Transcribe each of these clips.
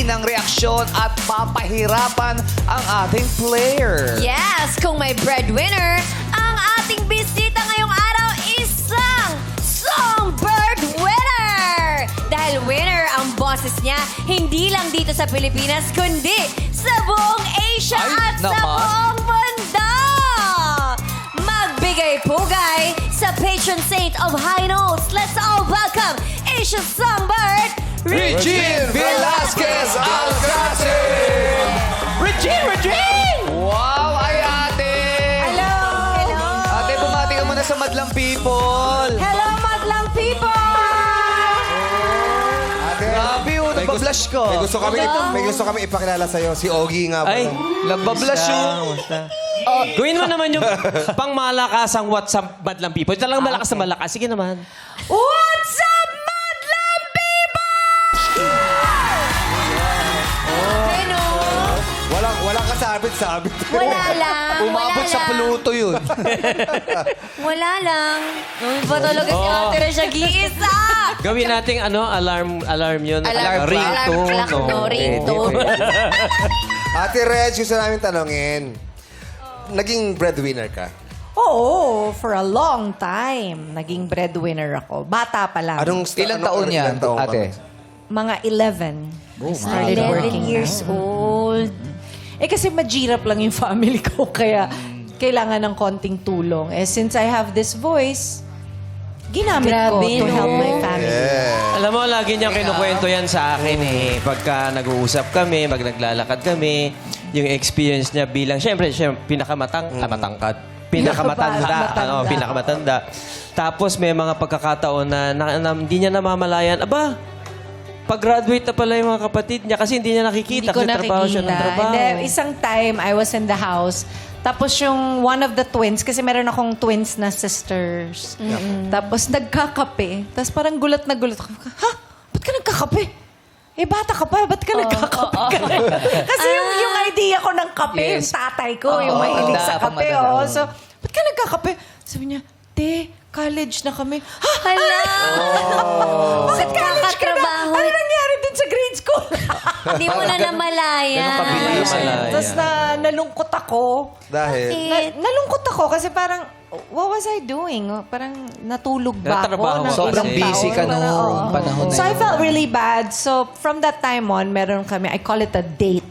ng reaksyon at papahirapan ang ating player. Yes, kung may breadwinner, ang ating bisita ngayong araw isang songbird winner! Dahil winner ang boses niya, hindi lang dito sa Pilipinas, kundi sa buong Asia Ay, at sa naman. buong mundo! Magbigay pugay sa patron saint of high notes. Let's all welcome Asia's songbird, Regine Velasquez Alcacin! Regine! Wow, ay ate! Hello! Ate, bumati ka muna sa madlang people. Hello, madlang people! Ate, Grabe, oh, nagpa-blush ko. may gusto kami ipakilala sa'yo. Si Ogie nga po. Ay, Nagpa-blush yun. gawin mo naman yung pangmalakasang WhatsApp madlang people. Ito lang malakas na malakas. Sige naman. What's up, madlang people? Ano? Walang kasabit-sabit. Wala lang. Umabot sa Pluto yun. Wala lang. Ano ba talaga si Ate Resha Giisa? Gawin nating alarm yun. Alarm Ringtone. clock, no? Ringtone. Ate Reg, gusto namin tanongin. Naging breadwinner ka? Oo, for a long time. Naging breadwinner ako. Bata pa lang. Ilang taon yan, ate? Mga 11. I started 11 working years na. old. Eh kasi mahirap lang yung family ko, kaya kailangan ng konting tulong. Eh since I have this voice, ginamit ko Grabe, to no? help my family. Alam mo, lagi niyang kinukwento yan sa akin eh. Pagka nag-uusap kami, pag naglalakad kami, yung experience niya bilang, syempre, matangkad. Pinakamatanda. Tapos may mga pagkakataon na hindi niya namamalayan, pag-graduate na pala yung mga kapatid niya kasi hindi niya nakikita. Hindi ko kasi trabaho siya ng nakikita. trabaho. Hindi, isang time, I was in the house. Tapos yung one of the twins, kasi meron akong twins na sisters. Tapos nagkakape. Tapos parang gulat na gulat ako. Ha? Ba't ka nagkakape? Eh, bata ka pa. Ba't ka nagkakape ka? Kasi yung idea ko ng kape, yung tatay ko, yung mahilig sa kape. Oh. So, ba't ka nagkakape? Sabi niya, te, college na kami. Ha? Hala! Bakit college ka na? Kakatrabaho. Ano nangyari dun sa grade school? Hindi mo na namalaya. Tapos nalungkot ako. Dahil? Nalungkot ako kasi parang, what was I doing? Parang natulog ba ako? Natrabaho ka Sobrang kasi. busy ka nung Oo. panahon na So I yun. felt really bad. So from that time on, meron kami, I call it a date.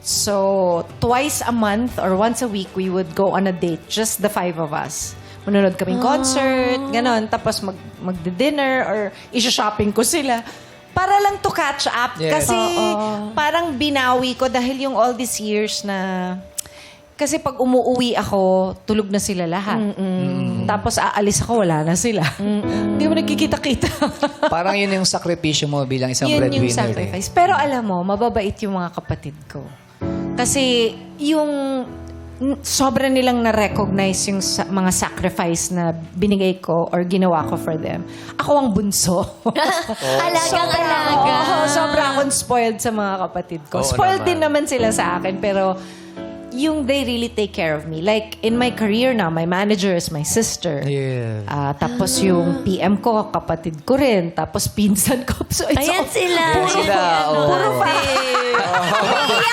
So twice a month or once a week, we would go on a date. Just the 5 of us. Manonood kaming concert, ganon. Tapos magdi-dinner or isha-shopping ko sila. Para lang to catch up. Yes. Kasi parang binawi ko dahil yung all these years na... Kasi pag umuwi ako, tulog na sila lahat. Tapos aalis ako, wala na sila. Hindi mo nagkikita-kita. Parang yun yung sakripisyo mo bilang isang Yun breadwinner. yung sacrifice. Pero alam mo, mababait yung mga kapatid ko. Kasi yung sobra nilang na-recognize yung mga sacrifice na binigay ko or ginawa ko for them. Ako ang bunso. Alagang-alaga. Sobra akong spoiled sa mga kapatid ko. Spoiled din naman sila sa akin, pero yung they really take care of me. Like, in my career now, my manager is my sister. Yeah. Tapos yung PM ko, kapatid ko rin. Tapos pinsan ko. So, it's Ayan all- sila. Sila, oh. Puro pa.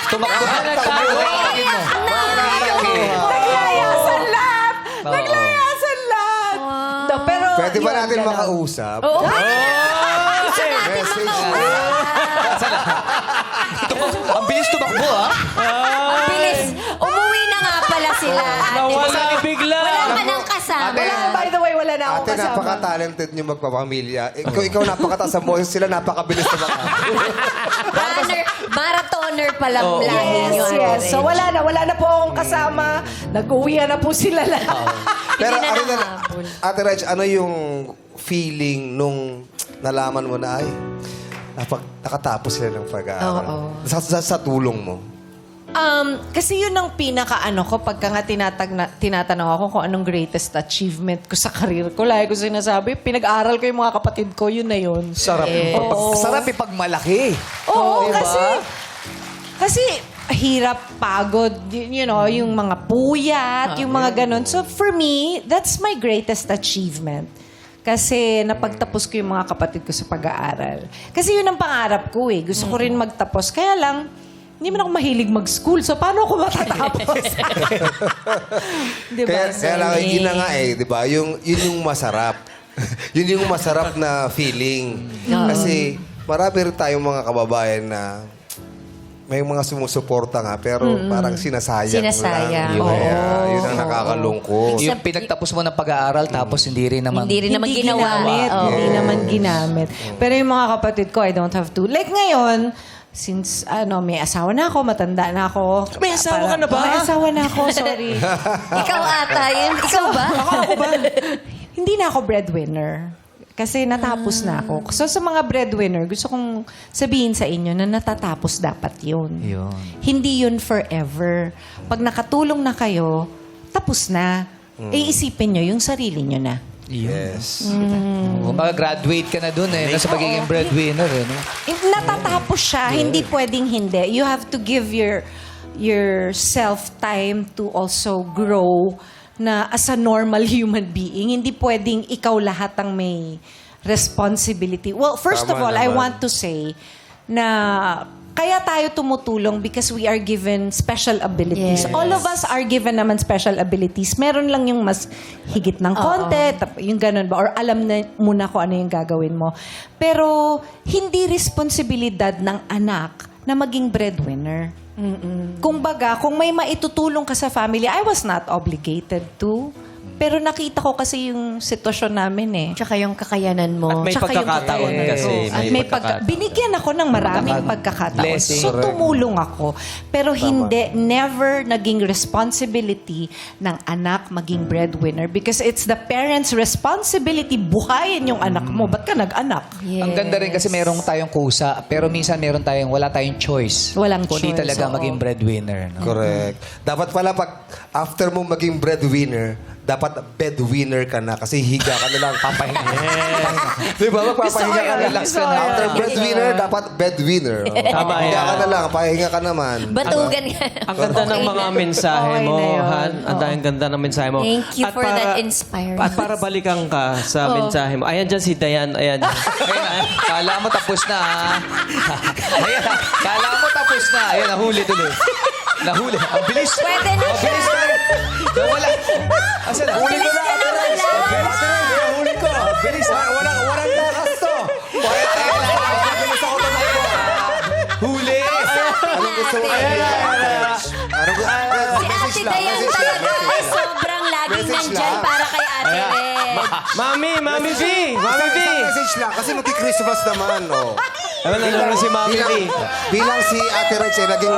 Tumakbo na nagtago. Naglayasan lahat! Naglayasan lahat! No, pero, Pwede ba yun, natin ganon. makausap? Oo. Message. Ang bilis tumakbo, ha? Bilis. Umuwi na nga pala sila. Ate. Nawala bigla. Wala ka nang kasama. Wala, by the way, wala na ako Ate, kasama. napaka-talented niyo magpapamilya. Ikaw napakataas sa boses, sila napakabilis na baka. Marathoner pala lahi Yes, nyo. yes. So wala na po akong kasama. Nag-uwian na po sila lahat. Pero Hindi na ano na, nakahabol. Ate Reg, ano yung feeling nung nalaman mo na nakatapos sila ng pag-aaral? Sa tulong mo? Kasi yun ang pinaka-ano ko pagka nga tinatanong ako kung anong greatest achievement ko sa career ko. Lagi ko sinasabi, pinag-aral ko yung mga kapatid ko, yun na yun. Sarap. Sarap ipagmalaki. Oo, Diba? kasi hirap, pagod, you know, yung mga puyat, yung mga ganun. So for me, that's my greatest achievement. Kasi napagtapos ko yung mga kapatid ko sa pag-aaral. Kasi yun ang pangarap ko eh. Gusto ko rin magtapos. Kaya lang, hindi man ako mahilig mag-school. So, paano ako matatapos? Di ba? Kaya lang, yun na nga eh, di ba? Yun yung masarap. Yun yung masarap na feeling. Kasi marami rin tayong mga kababayan na may mga sumusuporta nga, pero parang sinasayang Sinasayang. lang. Oo. Kaya, yun ang nakakalungkot. Yung pinagtapos mo ng pag-aaral tapos hindi rin naman... Hindi rin naman ginawa. ginamit. Oo. Hindi naman ginamit. Pero yung mga kapatid ko, I don't have to. Like ngayon, since may asawa na ako, matanda na ako. May asawa ka na ba? May asawa na ako, sorry. Ikaw ata yun. Ikaw ba? Ako ba? Hindi na ako breadwinner. Kasi natapos na ako. So sa mga breadwinner, gusto kong sabihin sa inyo na natatapos dapat yun. Yun. Hindi yun forever. Pag nakatulong na kayo, tapos na. Iisipin nyo yung sarili nyo na. Yes. Kung graduate ka na dun eh, nasa pagiging breadwinner eh. No? Natatapos siya, hindi pwedeng hindi. You have to give yourself time to also grow na as a normal human being. Hindi pwedeng ikaw lahat ang may responsibility. Well, first of Tama all, I naman. want to say na kaya tayo tumutulong because we are given special abilities. Yes. All of us are given naman special abilities. Meron lang yung mas higit ng konti, yung ganun ba? Or alam na muna kung ano yung gagawin mo. Pero hindi responsibilidad ng anak na maging breadwinner. Kung baga, kung may maitutulong ka sa family, I was not obligated to. Pero nakita ko kasi yung sitwasyon namin eh. Tsaka yung kakayanan mo. At may Tsaka yung pagkakataon kakayanan kasi. ko. At may binigyan ako ng maraming pagkakataon. Blessing. So, tumulong ako. Pero hindi, never naging responsibility ng anak maging breadwinner because it's the parents' responsibility buhayin yung anak mo. Ba't ka nag-anak? Yes. Ang ganda rin kasi meron tayong kusa, pero minsan wala tayong choice. Walang Kundi choice, talaga oo. maging breadwinner. No? Correct. Dapat pala pag after mo maging breadwinner, dapat bedwinner ka na kasi higa ka na lang, papahinga. Di ba? Magpapahinga ka na lang. Gusto ko yan. After breadwinner, dapat bedwinner. Tama Higa yan. ka na lang, pahinga ka naman. Batugan ka. Ang ganda ng mga mensahe Okay mo, na yun. Han. Ang ganda ng mensahe mo. Thank you for that inspiring. At para balikan ka sa mensahe mo. Ayan dyan si Dayan. Ayan. Ayan, kala mo tapos na. Ayan, kala mo tapos na. Ayan, nahuli tuloy. Nahuli. Ang bilis. Pwede na siya. Bilis na. Nawala. Asan na? Bilis ka na wala. Huli ko. Bilis. Walang takas to. Bilis ako tumakbo. Huli. Anong gusto mo? Anong gusto mo? Si Ate Dayan talaga ay sobrang laging Message nandyan lang. para kay Ate Red. Mami V! Mami V! Isang message lang kasi magki-Christmas naman. Oh. Ano na si Mami V? Bilang si Ate Rich ay naging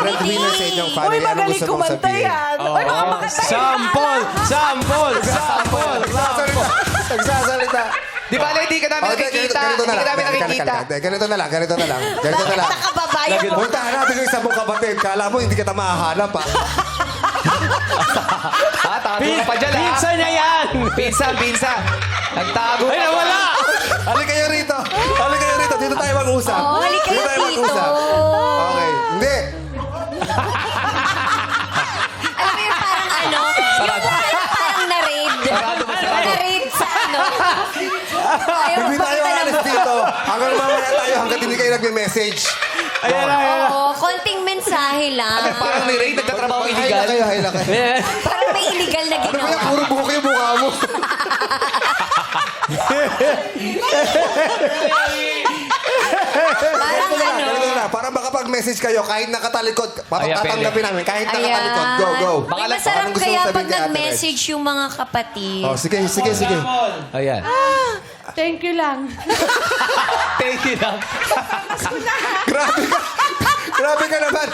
breadwinner sa inyong family. Ano gusto mong sabihin? Uy, baka makatayin. Sample! Sample! Sample! Nagsasalita. Di ba, hindi ka namin nakikita. Ganito na Hindi ka lang. namin nakikita. Ganito na lang. Ganito na lang. Ganito na lang. Nakababayan mo. Puntahan natin yung isa mong kapatid. Kala mo hindi kita mahahanap ha. Ha, tago ka pa dyan, ha? Pizza niya yan! Pinsan. Nagtago Ay, ka. nawala! Halika kayo rito. Halika kayo rito. Dito tayo mag-usap. Oh, halika Dito tayo kayo mag-usap. dito. Okay. Hindi. Alam mo yung parang ano? Yung parang na-raid. Na-raid sa ano? Ayaw Hindi tayo magpakita ng alis dito. Hanggang mamaya tayo hanggat hindi kayo nagme-message. Oo, konting mensahe lang. Parang ni Ray, nagtatrabaho illegal. Hayla kayo. Parang may illegal na Ano ba yan? ginawa. Puro buhok yung mukha mo. Parang ano? Ganito na. Para makapag-message kayo, kahit nakatalikod, papatatanggapin namin. Kahit nakatalikod. Go, go. May Baka masarap anong gusto kaya mong pag sabihin kay Ate nag-message yung mga kapatid. Oh, sige. Ayan. Thank you lang. Thank you lang. Grabe ka. Grabe ka naman.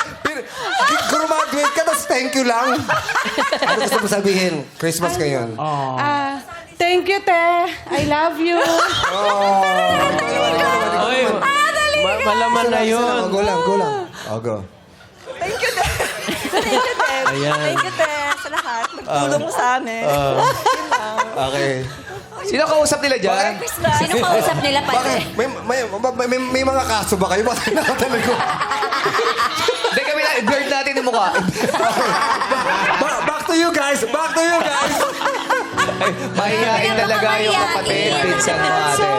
Graduate ka, tapos thank you lang. Ano gusto mo sabihin? Christmas ngayon. Thank you, te. I love you. Oy, malaman na yun. Go lang. Oh, go. Ayan. Thank you, te, sa lahat. Nagtulong mo sa amin. Okay. Sino kausap nila dyan? Sino kausap nila pa? Bakit? May mga kaso ba kayo? Bakit nakatalikod? Hindi kami na, blurred natin yung mukha. Back to you guys. Mahihain talaga yung kapatid, pinsan natin.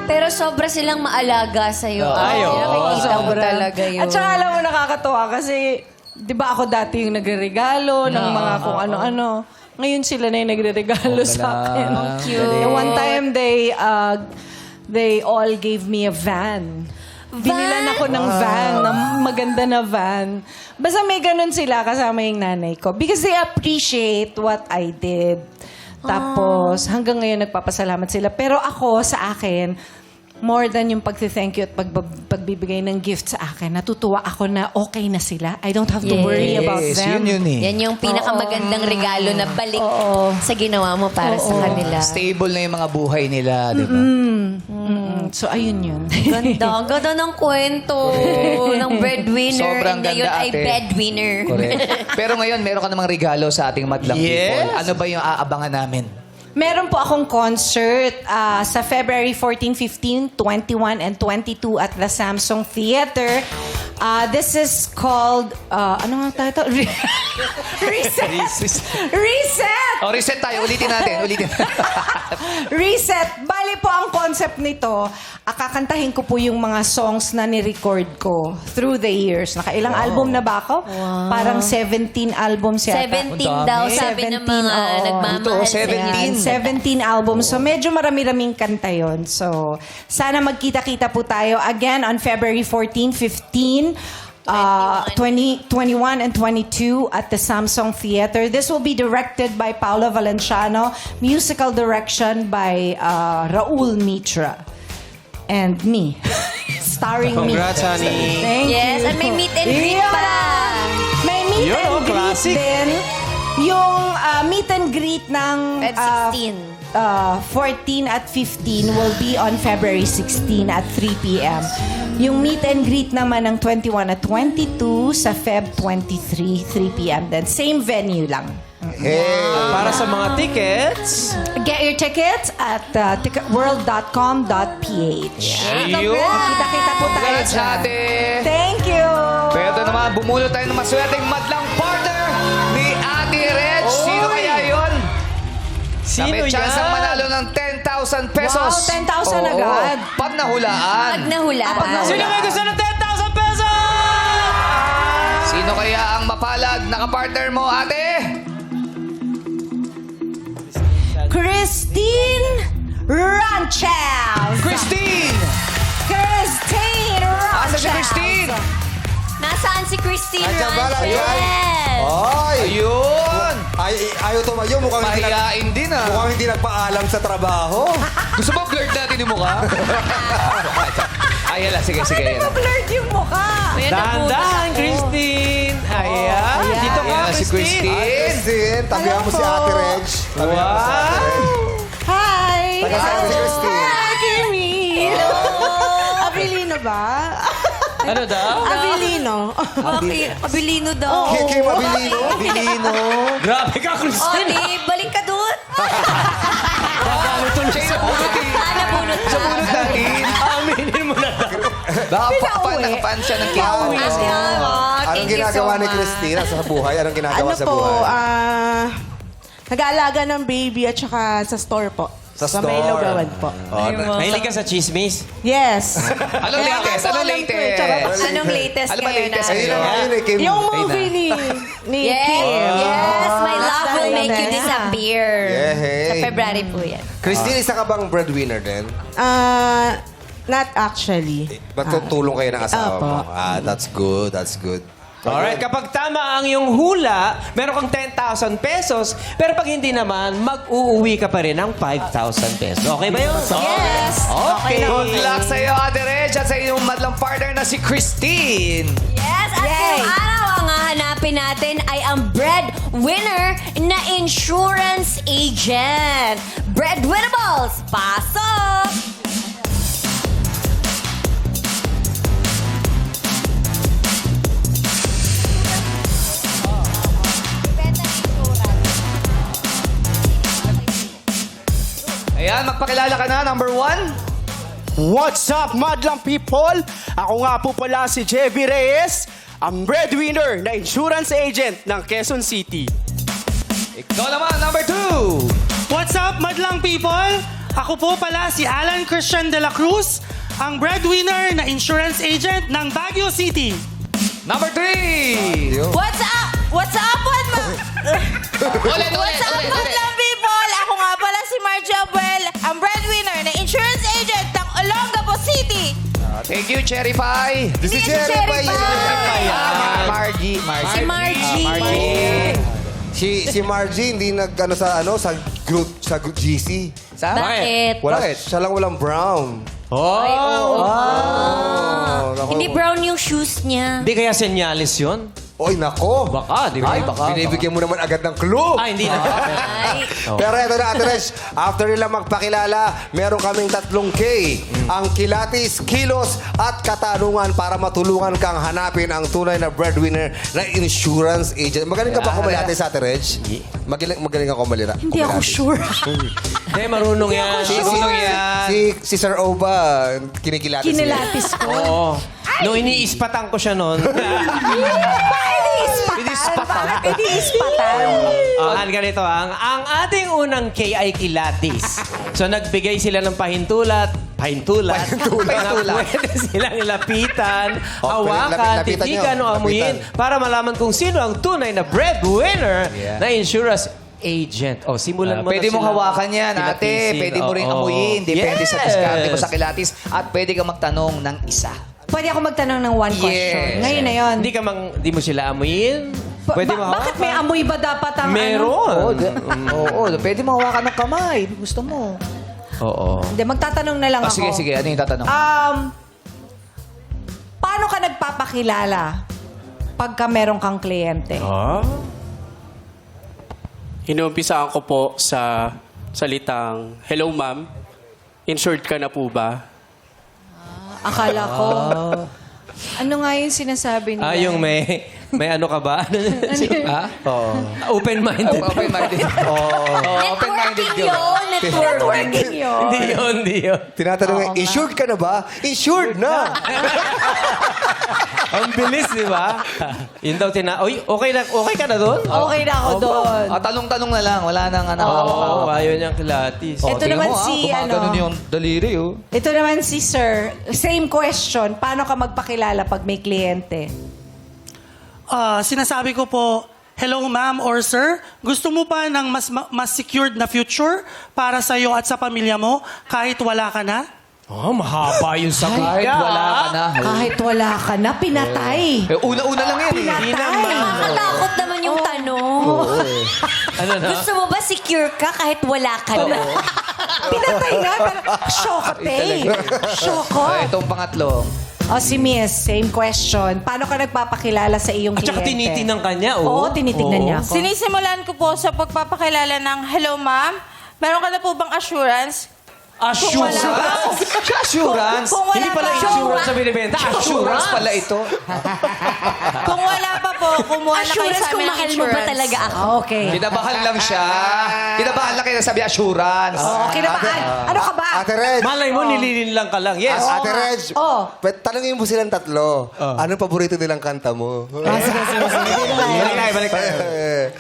Pero sobra silang maalaga sa'yo. Ay, oo. Nakikita mo talaga yun. At saka alam mo, nakakatuwa kasi, di ba ako dati yung nagre-regalo ng mga kung ano-ano. Ngayon sila na yung nagre-regalo sa akin. cute. And one time, they all gave me a van. Binilan ako ng van, na maganda na van. Basta may ganun sila kasama yung nanay ko. Because they appreciate what I did. Tapos, hanggang ngayon nagpapasalamat sila. Pero ako, sa akin, more than yung pagti-thank you at pagbibigay ng gift sa akin, natutuwa ako na okay na sila. I don't have to worry about them. Yun eh. Yan yung pinakamagandang regalo na balik sa ginawa mo para sa kanila. Stable na yung mga buhay nila, di ba? So, ayun yun. Ganda. Ang ganda ng kwento ng breadwinner. Sobrang Ngayon ganda, ay ate. breadwinner. Correct. Pero ngayon, meron ka namang regalo sa ating madlang people. Ano ba yung aabangan namin? Meron po akong concert sa February 14, 15, 21, and 22 at the Samsung Theater. This is called, ano nga title? Reset! Reset! O, reset tayo. Ulitin natin. Reset. Bali po ang concept nito, kakantahin ko po yung mga songs na ni-record ko through the years. Nakailang album na ba ako? Parang 17 albums yata. 17 daw, sabi ng 17, mga oo. nagmamahal sa Ayan, 17 albums. So, medyo marami-raming kanta yun. So, sana magkita-kita po tayo again on February 14, 15, 20, 21, and 22 at the Samsung Theater. This will be directed by Paolo Valenciano, musical direction by Raul Mitra, and me. Starring me. Congrats, honey. Thank Yes, you. and may meet and greet Yeah. pa. May meet Yun, and greet classic. din. Yung meet and greet ng Feb 16. 14 at 15 will be on February 16 at 3 p.m. Yung meet and greet naman ng 21 at 22 sa Feb 23, 3 p.m. Then same venue lang. Para sa mga tickets, Get your tickets at ticketworld.com.ph. ayun. Kita-kita po tayo Congrats, dyan. ate. Thank you! Pero ito naman, bumulot tayo ng maswerteng madlang partner ni Ate Reg. Sino kaya yun? Sino May chance ang yan? manalo ng 10,000 pesos. Wow, 10,000 agad. Pag nahulaan. Pag nahulaan. Sino may gusto ng 10,000 pesos? Sino kaya ang mapalad na kapartner mo, ate? Christine Ranchels! Christine! Christine Asa Ranchels! si Christine? Nasaan si Christine Andiyan ba? Ranches? Andiyan. Ay! Ayun! Ayaw tumayo. Mukhang Mahihain din ah. mukhang hindi nagpaalam sa trabaho. Gusto mo blurred natin yung mukha? Ay, hala. Sige, sige. Yan. Blurred yung mukha. Ayan, nabutas Dahan-dahan, ako. Christine. Ayan. Dito ka, Ayan na si Christine. Christine. Christine, tabihan mo si Ate Reg. Tabihan mo si Ate Reg. Hi! Taga saan si Christine? Hi, Kimi! Abilino ba? Ano daw? Abilino. Bakit? Abilino daw. Kim Abilino. Pilino. Grabe ka, Christine. Oli, balik ka doon. Siya yung napulot eh. Sana bunot Sa bunot ka. natin. Aminin mo na daw. Nakapan siya ng kiyaw. Anong Anong ginagawa ni Christine sa buhay? Anong ginagawa Ano sa po, buhay? nag-aalaga ng baby at saka sa store po. Sa may store. lugawan po. Mahilig ka sa chismis? Yes. Anong latest? Anong latest? Anong latest Ano ba ngayon latest? na? Ayun na nga yun eh, Kim. Yung movie ni Yes, Kim. yes. My love will Dahil make you na. disappear. Yeah. Sa February po yan. Christine, isa ka bang breadwinner din? Not actually. Matutulong kayo ng asawa Apo. mo. That's good. That's good. Alright, kapag tama ang iyong hula, meron kang 10,000 pesos. Pero pag hindi naman, mag-uuwi ka pa rin ng 5,000 pesos. Okay ba yun? Yes. Okay. Good luck sa iyo, Ate Reg, at sa iyong madlang partner na si Christine. Yes, at ngayong araw ang hahanapin natin ay ang breadwinner na insurance agent. Breadwinnables, pasok! Ayan, magpakilala ka na, number 1. What's up, madlang people? Ako nga po pala si Jevy Reyes, ang breadwinner na insurance agent ng Quezon City. Ikaw naman, number 2. What's up, madlang people? Ako po pala si Alan Christian de la Cruz, ang breadwinner na insurance agent ng Baguio City. Number 3! What's up? What's up, What's up, madlang people? Ako nga pala si Margie Abuel, ang breadwinner na insurance agent ng Olongapo City. Thank you, Cherry Pie. This is Hindi, si Cherry Cherry Pie. Pie. Margie. Si Margie. Si Margie hindi sa group GC. Bakit? Siya lang walang brown. Oh! Naku. Hindi brown yung shoes niya. Hindi kaya senyalis yun? Oy, nako. Baka, di ba? Binibigyan mo naman agad ng clue. Ah, hindi na. Ay. Pero ito na, Ate Reg. After nila magpakilala, meron kaming 3K. Ang kilatis, kilos, at katanungan para matulungan kang hanapin ang tunay na breadwinner na insurance agent. Magaling ka ba kumalate sa Ate Reg? Magaling ka kumalira. Hindi ako sure. Hindi, marunong yan. Si Sir Oba, kinikilatis niya. Kinilatis ko. Oo. Nung iniispatan ko siya noon. Iniispatan. Ganito ang ating unang K ay kilatis. So nagbigay sila ng pahintulat na pwede silang lapitan, hawakan, lapitan titigan nyo, o amuyin lapitan. para malaman kung sino ang tunay na breadwinner na insurance agent. O, simulan mo Pwede na mong sila. hawakan yan, ate. Kilatisin. Pwede mo rin Oo. amuyin. Depende sa Yes. diskarte mo sa kilatis. At pwede kang magtanong ng isa. Pwede ako magtanong ng one question. Yes. Ngayon na yun. Hindi mo sila amuyin? Pwede mo hawakan? Bakit may amoy ba dapat ang Meron. Oo, pwede mo hawakan ng kamay. Gusto mo. Oo. Hindi, magtatanong na lang ako. Sige. Ano yung tatanong? Paano ka nagpapakilala pagka meron kang kliyente? Inuumpisaan ko po sa salitang, "Hello ma'am, insured ka na po ba?" Akala ko. Ano nga yung sinasabi nila? Yung may ano ka ba? Oo. Open-minded. Open-minded. Open-minded Networking yun. yun. Networking. Hindi yun. Tinatanong nga, insured ka na ba? Insured na! Ang bilis, di ba? Yun daw Oy, okay ka na doon? Okay na ako doon. Tanong-tanong na lang. Wala nang ano. Oo, ayaw niyang kilatis. Ito naman si, Gumaganon yung daliri, oh. Ito naman si Sir. Same question. Paano ka magpakilala pag may kliyente? Sinasabi ko po, hello ma'am or sir, gusto mo pa ng mas secured na future para sa iyo at sa pamilya mo kahit wala ka na? Mahaba yung sagot. Kahit wala ka na. Kahit wala ka na, pinatay. Una-una lang yan, eh. Pinatay. Nakakatakot naman yung tanong. Ano na? Gusto mo ba secure ka kahit wala ka na? Pinatay nga. Shokot eh. Shokot. Itong pangatlo. O si Miss, same question. Paano ka nagpapakilala sa iyong At saka kliyente? tinitingnan ka niya, Oo, tinitingnan niya ako. Sinisimulan ko po sa pagpapakilala ng, hello ma'am, meron ka na po bang assurance? Assurance? Assurance? Kung wala Hindi pala pa, insurance sa binibenta. Assurance pala ito. Kung wala pa po, kumuha na kayo Assurance sa kung amin ng mahal mo ba insurance. talaga ako? Okay. Kinabahan lang siya. Kinabahan lang kayo sabi assurance. Okay na ba? Ano ka ba? Ate Reg, Malay mo, nililin lang ka lang. Yes. Ate Reg, Oh. tanongin mo silang tatlo. Anong paborito nilang kanta mo? Balik tayo.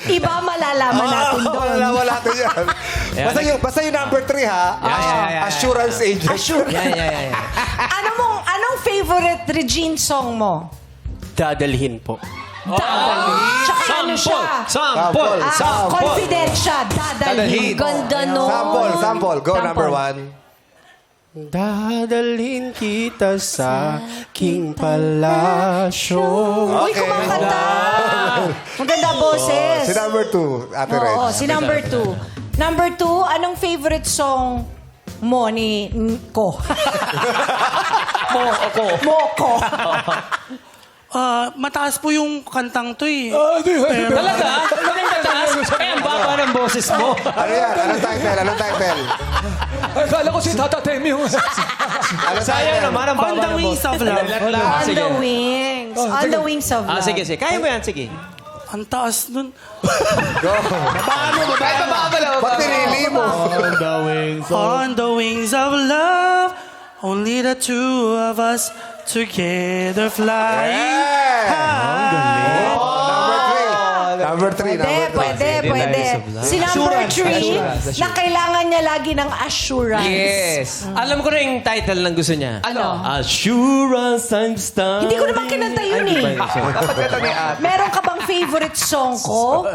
Iba malalaman natin doon. Wala natin yan. Basta yung number 3 ha. Assurance agent. Yan. Anong favorite Regine song mo? Dadalhin po. Tsaka ano siya? Sample. Confident siya. Dadalhin. Ganda no. Sample. Go, number 1. Dadalhin kita sa aking palasyo. Uy, kumakanta. Maganda boses. Si number 2, Ate Reg. Oo, si number 2. Number 2, anong favorite song mo ni ko? Moko. Mataas po yung kantang to eh. Talaga? Ang baba ng boses mo. Ano yan? Anong title? Akala ko si Tata Temi yung... Sayang naman ang On baba the ng Wings boses. of Love. On the wings. On the wings of love. Sige. Kaya mo yan, sige. Ang taas nun. Kahit mababa. Ba't pinili mo? On the wings of love, only the two of us together flying high. Number 3, number 3. Pwede. Si number 3, na kailangan niya lagi ng assurance. Yes. Alam ko na yung title ng gusto niya. Ano? Assurance I'm standing. Hindi ko naman kinanta yun eh. Dapat ka ni ate. Meron ka bang favorite song ko?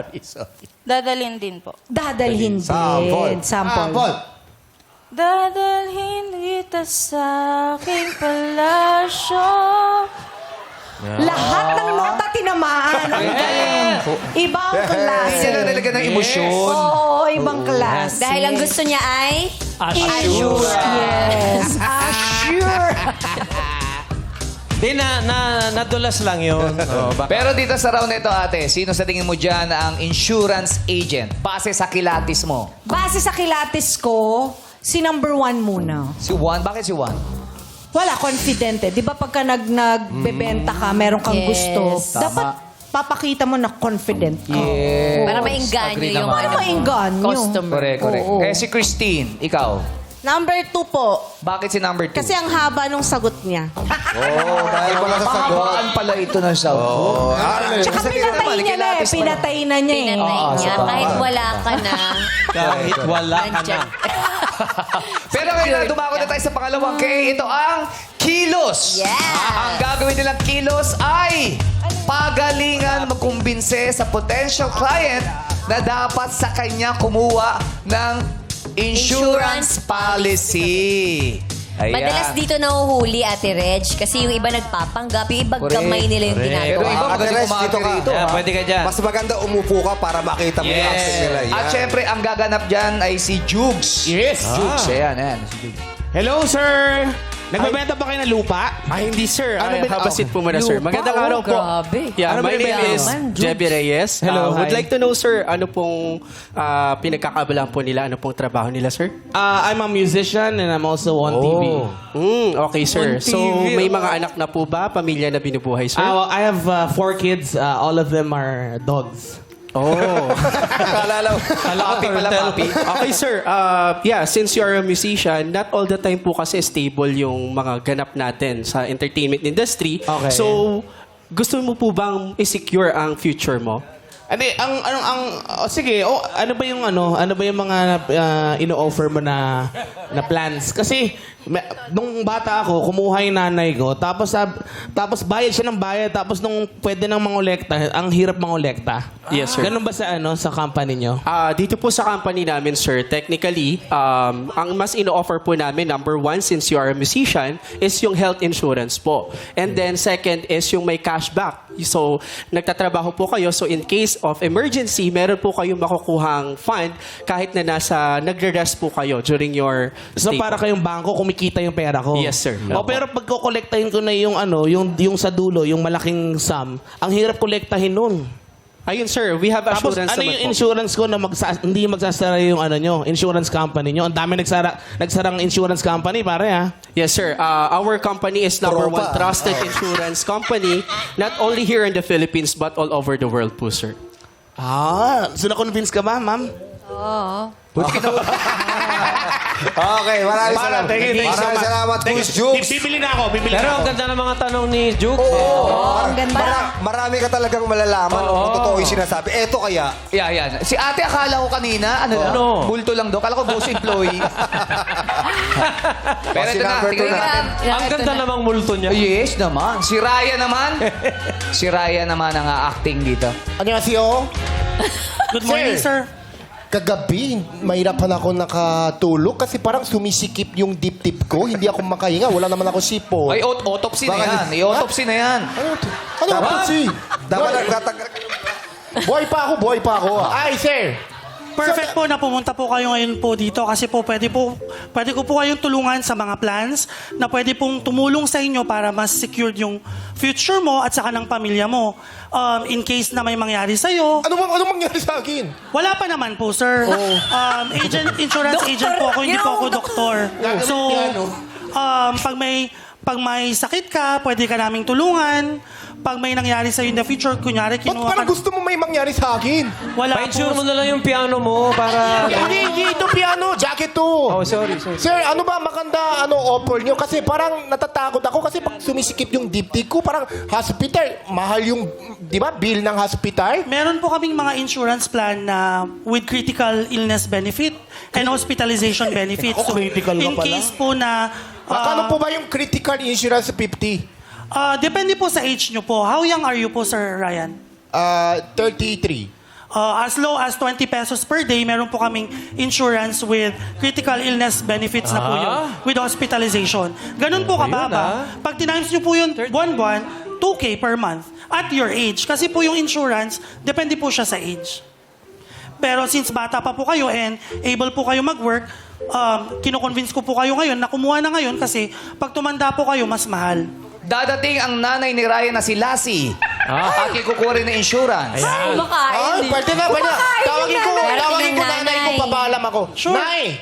Dadalhin din po. Dadalhin din. Sample. Dadalhin kita sa aking palasyo. Lahat ng nota tinamaan. Ang galing. Ibang klase. Yan ang nalaga ng emosyon. Oo, ibang klase. Dahil ang gusto niya ay... Assure. Yes. Assure. Di nadulas lang yun. Pero dito sa round na ito, ate, sino sa tingin mo dyan ang insurance agent? Base sa kilatis mo. Base sa kilatis ko, si number 1 muna. Si Juan? Bakit si Juan? Wala, confident eh. Di ba pagka nagbebenta ka, meron kang Yes. gusto, dapat papakita mo na confident ka. Yes. Para maingganyo Agree yung naman. Para maingganyo. customer. Correct. Oo. Eh, si Christine, ikaw. Number 2 po. Bakit si number 2? Kasi ang haba nung sagot niya. Oh, dahil pala sa sagot. Mahabaan pala ito ng sagot. Oh, Tsaka pinatay niya na eh. Pinatay na niya eh. Pinatay niya. Kahit wala ka na. Kahit wala ka na. Nandyan. Pero ngayon na dumako na tayo sa pangalawang K. Ito ang kilos. Yeah. Ang gagawin nilang kilos ay pagalingan magkumbinse sa potential client na dapat sa kanya kumuha ng insurance policy. Ayan. Madalas dito nahuhuli, Ate Reg, kasi yung iba nagpapanggap, yung ibang Correct. gamay nila yung Pero ginagawa. iba Ate magaling Res, umarte dito ka. rito. Yeah, pwede ka dyan. Mas maganda umupo ka para makita mo yung acting nila. Yan. At syempre, ang gaganap dyan ay si Jugs. Yes. Jugs, ayan. Si Jugs. Hello, sir. Nagbebenta ba kayo ng lupa? Ay, hindi, sir. Ano ba- Have a seat po muna, sir. Lupa, Magandang araw po. grabe. Yeah, Ano my ba name yan? is Jebby Reyes. Hello, Would hi. like to know, sir, ano pong pinagkakabalaan po nila? Ano pong trabaho nila, sir? I'm a musician and I'm also on TV. Okay, sir. On So, TV, may mga anak na po ba? Pamilya na binubuhay, sir? Well, I have 4 kids. All of them are dogs. Oh. Kala papi pala papi. Okay, sir. Yeah, since you are a musician, not all the time po kasi stable yung mga ganap natin sa entertainment industry. Okay. So, gusto mo po bang i-secure ang future mo? Hindi, sige, ano ba yung mga ino-offer mo na plans? Kasi nung bata ako, kumuha yung nanay ko, tapos bayad siya ng bayad, tapos nung pwede nang mangolekta, ang hirap mangolekta. Yes, sir. Ganun ba sa company nyo? Dito po sa company namin, sir, technically, ang mas ino-offer po namin, number 1, since you are a musician, is yung health insurance po. And then second is yung may cashback. So, nagtatrabaho po kayo. So, in case of emergency, meron po kayong makukuhang fund kahit na nagre-rest po kayo during your So stay para po. kayong bangko, kumikita yung pera ko. Yes, sir. Pero pag kukolektahin ko na yung sa dulo, yung malaking sum, ang hirap kolektahin nun. Ayun, sir. We have Tapos assurance ano naman yung po. insurance ko na hindi magsasara yung nyo, insurance company nyo? Ang dami nagsarang insurance company, pare ha? Yes, sir. Our company is number Tropa. 1 trusted insurance company, not only here in the Philippines, but all over the world po, sir. So na-convince ka ba, ma'am? Okay, maraming salamat. Thank you so Maraming much. salamat, Thank Coach you. Jukes. Bibili na ako. Pero ang ganda ng mga tanong ni Juke. Ang ganda. Marami ka talagang malalaman kung totoo yung sinasabi. Eto kaya, Yeah, yan. Si ate, akala ko kanina, bulto lang daw. Akala ko boss employee. Pero si ito na, number two tingnan natin. Ang ganda namang multo niya. Yes naman. Si Raya naman. Si Raya naman ang acting dito. Annyeonghaseyo. Good morning, sir. Kagabi, mahirapan ako nakatulog kasi parang sumisikip yung dip-tip ko. Hindi ako makahinga. Wala naman ako sipon. Ay, autopsy na yan. I-autopsy na yan. Ano ba? dapat nagtatag... Buhay pa ako. Ay, sir. Perfect po na pumunta po kayo ngayon po dito kasi po pwede ko po kayong tulungan sa mga plans na pwede pong tumulong sa inyo para mas secured yung future mo at saka ng pamilya mo. In case na may mangyari sa'yo. Ano mangyari sa akin? Wala pa naman po, sir. Insurance agent po ako, hindi po ako doktor. So, pag may Pag may sakit ka, pwede ka naming tulungan. Pag may nangyari sa'yo in the future, kunyari, Ba't kinuha parang ka... gusto mo may mangyari sa akin? Wala Pa-insure po. mo na lang yung piano mo para... Hindi ito piano, jacket to. Oh, sorry. Sir, ano ba maganda offer nyo? Kasi parang natatakot ako kasi pag sumisikip yung diptip ko, parang hospital, mahal yung, di ba, bill ng hospital? Meron po kaming mga insurance plan na with critical illness benefit and hospitalization benefit. Oh, critical ka in pala. case po na... Magkano po ba yung critical insurance 50? Depende po sa age nyo po. How young are you po, Sir Ryan? 33. As low as 20 pesos per day, meron po kaming insurance with critical illness benefits na po yun. With hospitalization. Ganun po kababa. Pag tinimes nyo po yun, buwan-buwan, 2K per month. At your age. Kasi po yung insurance, depende po siya sa age. Pero since bata pa po kayo and able po kayo mag-work, kino-convince ko po kayo ngayon na kumuha na ngayon kasi pag tumanda po kayo, mas mahal. Dadating ang nanay ni Ryan na si Lassie. At ikukuha rin ng insurance. Kumakain. Pwede na ba niya? Tawagin ko nanay ko, papaalam ako. Sure. Nay,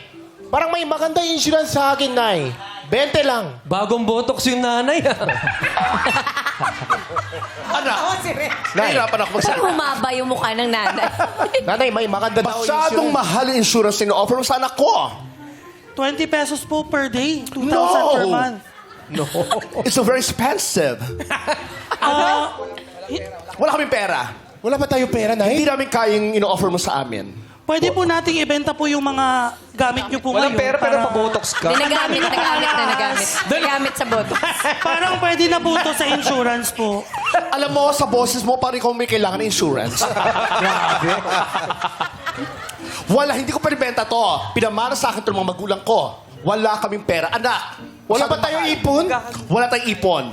parang may maganda insurance sa akin, Nay. 20 lang. Bagong botox yung nanay. Nahirapan ako Ba't humaba yung mukha ng nanay? Nanay, may maganda daw Masyadong insurance. mahal yung insurance na offer mo sa anak ko. 20 pesos po per day. 2,000 per month. No. It's so very expensive. Wala kaming pera. Wala ba tayo pera, Nay? Hindi namin kayang ino-offer mo sa amin. Pwede po nating ibenta po yung mga gamit nyo po Walang ngayon. pera pero pa-botox ka. Nagamit sa botox. Parang pwede na po to sa insurance po. Alam mo, sa boses mo, parang ikaw may kailangan ng insurance. Grabe. Wala, hindi ko pinibenta to. Pinamana sa akin ito ng mga magulang ko. Wala kaming pera. Anak, Wala ba tayo ipon? wala tayong ipon.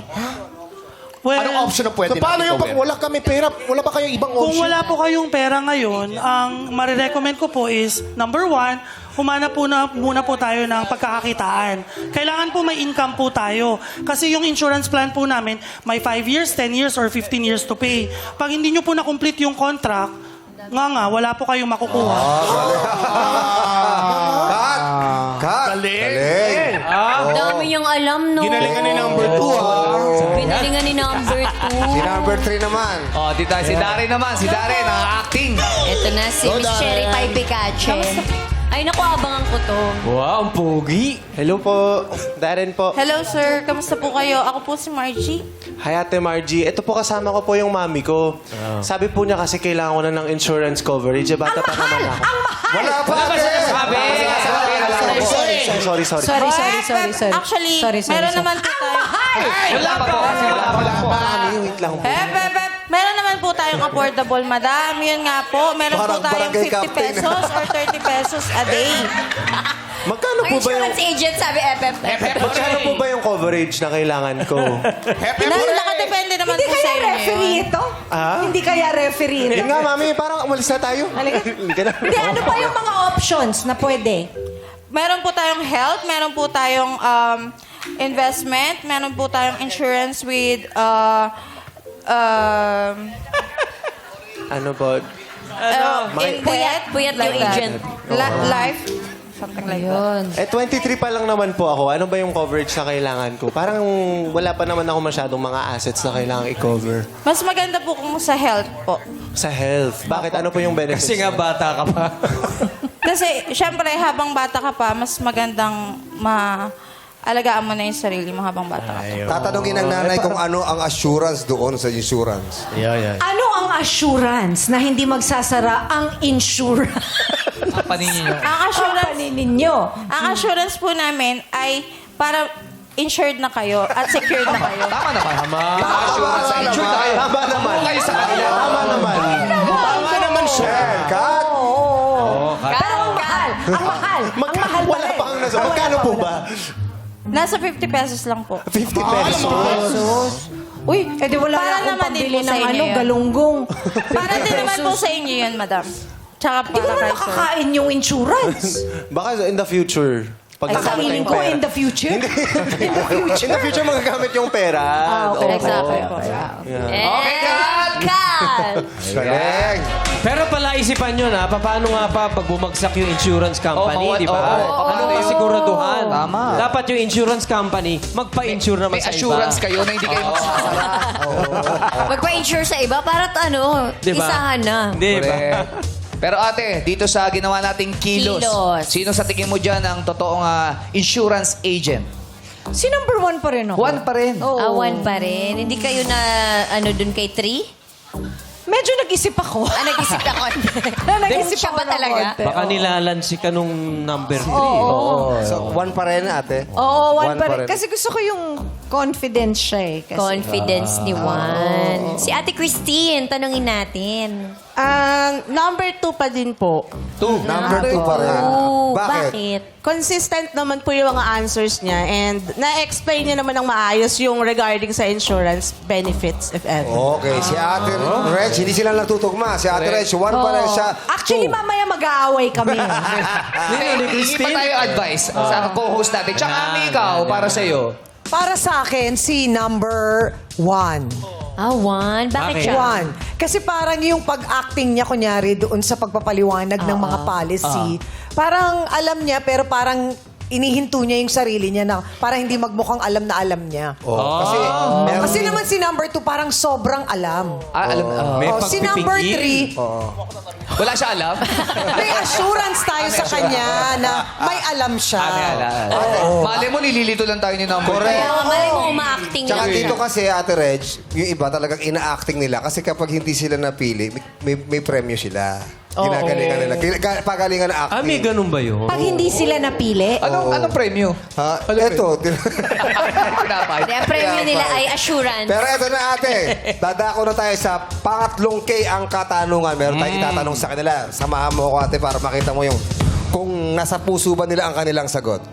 Well, Anong option na pwede So, paano natin yung pag gawin? wala kami pera? Wala ba kayong ibang kung option? wala po kayong pera ngayon, ang marirecommend ko po is, number 1, humanap po na muna po tayo ng pagkakakitaan. Kailangan po may income po tayo. Kasi yung insurance plan po namin, may 5 years, 10 years, or 15 years to pay. Pag hindi nyo po na-complete yung contract, wala po kayong makukuha. Cut! Galing! Dami niyang alam, no? Ginalingan ni number 2, Ginalingan ni number 2. Si number 3 naman. Di tayo. Si Darren naman. Si Darren, acting. Ito na si Miss Cherry Pie Picache. Ay, naku, abangan ko to. Wow, ang pogi. Hello po, Darren po. Hello, sir. Kamusta po kayo? Ako po si Margie. Hi, Ate Margie. Ito po kasama ko po yung mami ko. Sabi po niya kasi kailangan ko na ng insurance coverage. Bata pa naman ako. Wala pa Sabi. Sorry. Sorry. Actually, meron naman po tayo... Wala pa po. Wait lang po. Meron naman po tayong affordable, madam. Yun nga po. Meron po Parang tayong barangay 50 captain. pesos or 30 pesos a day. Magkano Ang po ba yung... insurance agent, sabi FF. Magkano po ba yung coverage na kailangan ko? Nakadepende naman po sa inyo. ito? Hindi kaya referee ito? Yun nga, mami. Parang umalis na tayo. Halika na. Hindi, ano pa yung mga options na pwede? Meron po tayong health, meron po tayong investment, meron po tayong insurance with Ano po? Puyat yung agent. life, something like that. 23 pa lang naman po ako. Ano ba yung coverage na kailangan ko? Parang wala pa naman ako masyadong mga assets na kailangan i-cover. Mas maganda po kung sa health po. Sa health. Bakit? Ano po yung benefits? Kasi nga bata ka pa. Kasi, syempre, habang bata ka pa, mas magandang alagaan mo na yung sarili mo habang bata ka pa. Tatanungin ng nanay kung ano ang assurance doon sa insurance. Ano ang assurance na hindi magsasara ang insurance? Ang assurance po namin ay para insured na kayo at secured na kayo. Tama naman. Assurance sa insured na kayo. Tama naman. Kayo sa kanila. Tama naman. Tama naman siya. Cut! Pero ang mahal. Ang mahal. Ang mahal pa Wala rin. pa kang nasa. Magkano po ba? Nasa 50 pesos lang po. 50 pesos. Uy, edi wala Para akong naman din pambili po sa ng inyo yun. galunggong. Para din naman po sa inyo yun, madam. Tsaka Di ko para naman kay sir. nakakain yung insurance. Baka in the future. Pag Ay, nagamit feeling tayong ko pera. in the future. In the future, magagamit yung pera. Okay. Exactly po. Okay, cut! Cut! Galing! Pero pala isipan nyo na, paano nga pa pag bumagsak yung insurance company, Oo, di ba? oo, Ano oo. kasiguraduhan? Tama. Dapat yung insurance company, magpa-insure naman May sa iba. assurance kayo na hindi kayo magsasara. Magpa-insure sa iba para Di ba? isahan na. Di ba? Correct. Pero ate, dito sa ginawa nating kilos, Kilos. sino sa tingin mo dyan ang totoong insurance agent? Si number 1 pa rin ako. Juan pa rin. Oo. Awan pa rin. Hindi kayo na, dun kay 3? Medyo nag-isip ako. Nag-isip ako. Nag-isip Siya ba ako ng talaga? konti. Baka nilalansi ka nung number 3. So, 1 pa rin, ate? Oo, 1 pa rin. Kasi gusto ko yung confidence siya eh. Kasi, Confidence ni Juan. Si Ate Christine, tanungin natin. Number 2 pa din po. Number 2 pa rin. Oh, Bakit? bakit? Consistent naman po yung mga answers niya and na-explain niya naman ng maayos yung regarding sa insurance benefits, if ever. Okay, si Ate Reg, hindi sila natutugma. Si Ate Reg, 1 pa rin siya. Actually, Two. mamaya mag-aaway kami. Hindi pa tayo advice sa co-host natin. Tsaka ikaw, para sa'yo. Para sa akin, si number 1. Juan. Bakit siya? 1. Kasi parang yung pag-acting niya, kunyari, doon sa pagpapaliwanag ng mga policy, parang alam niya, pero parang inihinto niya yung sarili niya na parang hindi magmukhang alam na alam niya. Kasi, Kasi naman si number 2, parang sobrang alam. May Si number 3, Wala siya alam? may assurance tayo sa kanya na may alam siya. Mali mo, nililito lang tayo ni number Correct. Kaya mali mo uma-acting Tsaka lang dito siya. kasi, Ate Reg, yung iba talagang ina-acting nila. Kasi kapag hindi sila napili, may premyo sila. Ginagalingan nila. Pagalingan na acting. May ganun ba yun? Pag hindi sila napili, Anong premyo? Ha? Eto. Tinapay. Ang premyo nila ay assurance. Pero eto na, ate. Dadako na tayo sa pangatlong K ang katanungan. Meron tayong itatanong sa kanila. Samahan mo ako, ate, para makita mo yung kung nasa puso ba nila ang kanilang sagot.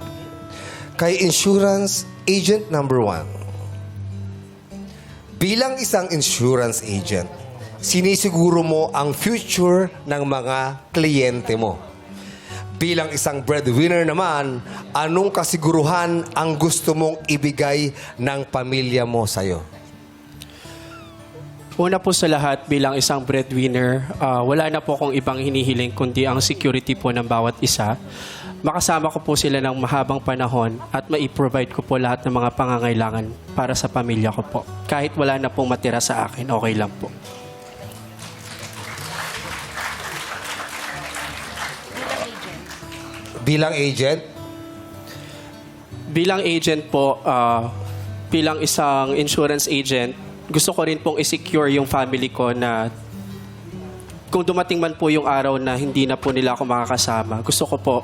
Kay insurance agent number 1. Bilang isang insurance agent, sinisiguro mo ang future ng mga kliyente mo. Bilang isang breadwinner naman, anong kasiguruhan ang gusto mong ibigay ng pamilya mo sa'yo? Una po sa lahat, bilang isang breadwinner, wala na po akong ibang hinihiling kundi ang security po ng bawat isa. Makasama ko po sila ng mahabang panahon at mai-provide ko po lahat ng mga pangangailangan para sa pamilya ko po. Kahit wala na pong matira sa akin, okay lang po. Bilang agent? Bilang agent po, bilang isang insurance agent, gusto ko rin pong i-secure yung family ko na kung dumating man po yung araw na hindi na po nila ako makakasama, gusto ko po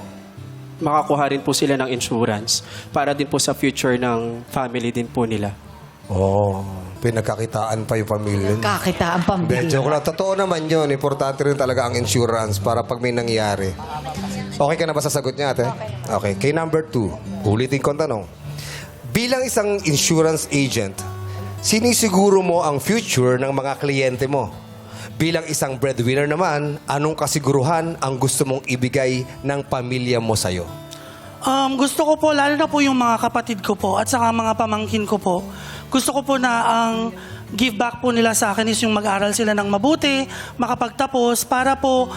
makakuha rin po sila ng insurance para din po sa future ng family din po nila. Pinagkakitaan pa yung pamilya. kakita ang pambili. Joke lang. Totoo naman yun. Importante rin talaga ang insurance para pag may nangyari. Okay ka na ba sa sagot niya, ate? Okay. Kay number 2, ulitin ko ang tanong. Bilang isang insurance agent, sinisiguro mo ang future ng mga kliyente mo. Bilang isang breadwinner naman, anong kasiguruhan ang gusto mong ibigay ng pamilya mo sa'yo? Gusto ko po, lalo na po yung mga kapatid ko po at saka mga pamangkin ko po, gusto ko po na ang give back po nila sa akin is yung mag-aral sila ng mabuti, makapagtapos, para po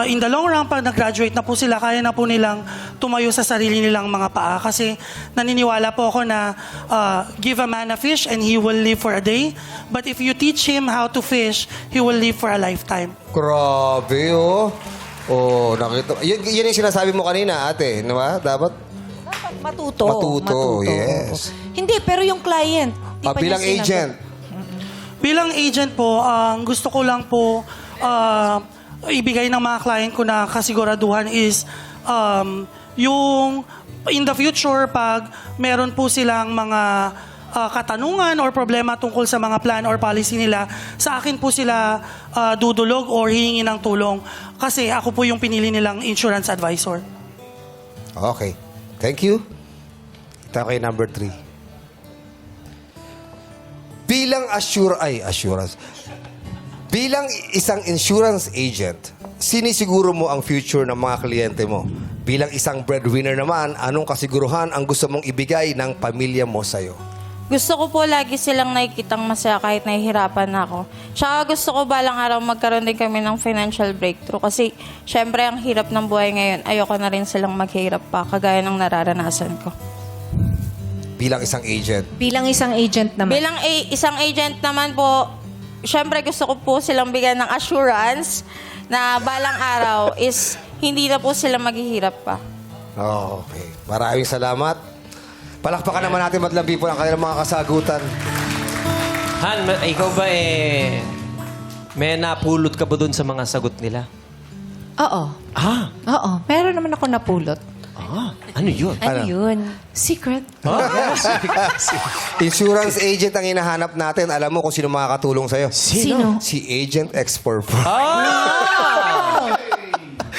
in the long run, pag nag-graduate na po sila, kaya na po nilang tumayo sa sarili nilang mga paa. Kasi naniniwala po ako na give a man a fish and he will live for a day. But if you teach him how to fish, he will live for a lifetime. Grabe, oh. Oh, nakita. Yun yung sinasabi mo kanina, ate. No ba? Dapat matuto. Yes. Hindi, pero yung client. di pa Bilang niya sinagot. agent, Bilang agent po, gusto ko lang po ibigay ng mga client ko na kasiguraduhan is yung in the future, pag meron po silang mga katanungan or problema tungkol sa mga plan or policy nila, sa akin po sila dudulog or hihingi ng tulong. Kasi ako po yung pinili nilang insurance advisor. okay. Thank you. Ito kay number 3. Bilang assurance. Bilang isang insurance agent, sinisiguro mo ang future ng mga kliyente mo. Bilang isang breadwinner naman, anong kasiguruhan ang gusto mong ibigay ng pamilya mo sa'yo? gusto ko po lagi silang nakikitang masaya kahit nahihirapan ako. Tsaka gusto ko balang araw magkaroon din kami ng financial breakthrough kasi syempre ang hirap ng buhay ngayon. Ayoko na rin silang maghirap pa kagaya ng nararanasan ko. Bilang isang agent. Bilang isang agent naman. Bilang isang agent naman po, syempre gusto ko po silang bigyan ng assurance na balang araw is hindi na po sila maghihirap pa. Oh, okay. Maraming salamat. Palakpakan naman natin, Madlang People, ang kanilang mga kasagutan. Han, ikaw ba may napulot ka ba dun sa mga sagot nila? Oo. Ah, Oo. Meron naman ako napulot. ano yun? Ano yun? Secret. Insurance agent ang hinahanap natin. Alam mo kung sino makakatulong sa'yo? Sino? Si Agent X44.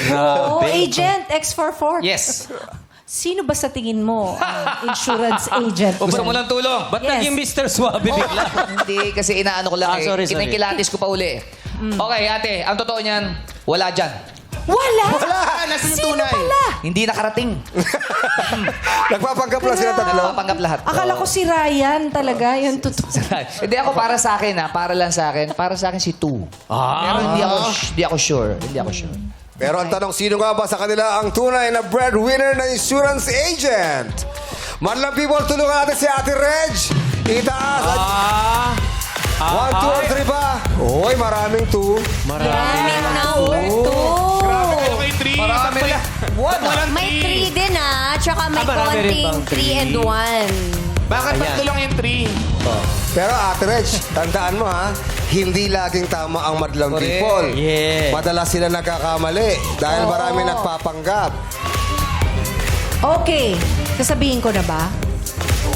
Oo, agent X44. Yes. Sino ba sa tingin mo ang insurance agent? Gusto mo ng tulong? Ba't Yes. naging Mr. Suave bigla? Hindi, kasi inaano ko lang sorry. Kinikilatis ko pa uli. Okay, ate, ang totoo niyan, wala dyan. Wala! Nasaan yung Sino tunay? pala? Hindi nakarating. Nagpapanggap lang sila tatlo. Nakapanggap lahat. Akala ko si Ryan talaga. Yung totoo. Hindi ako para sa akin, para lang sa akin. Para sa akin si Tu. Pero hindi ako sure. Hindi ako sure. Pero ang tanong, sino nga ba sa kanila ang tunay na breadwinner na insurance agent? Madlang People, tulungan natin si Ate Reg. Itaas. 1, 2, or 3 ba? Hoy, maraming 2. Maraming number 2. Marami rin. May 3 din Tsaka may marami rin konting bang 3 and 1. Bakit tatlo lang yung 3? Pero Ate Reg, tandaan mo ha, hindi laging tama ang Madlang People. Yeah. Madalas sila nagkakamali dahil marami nagpapanggap. Okay. Sasabihin ko na ba?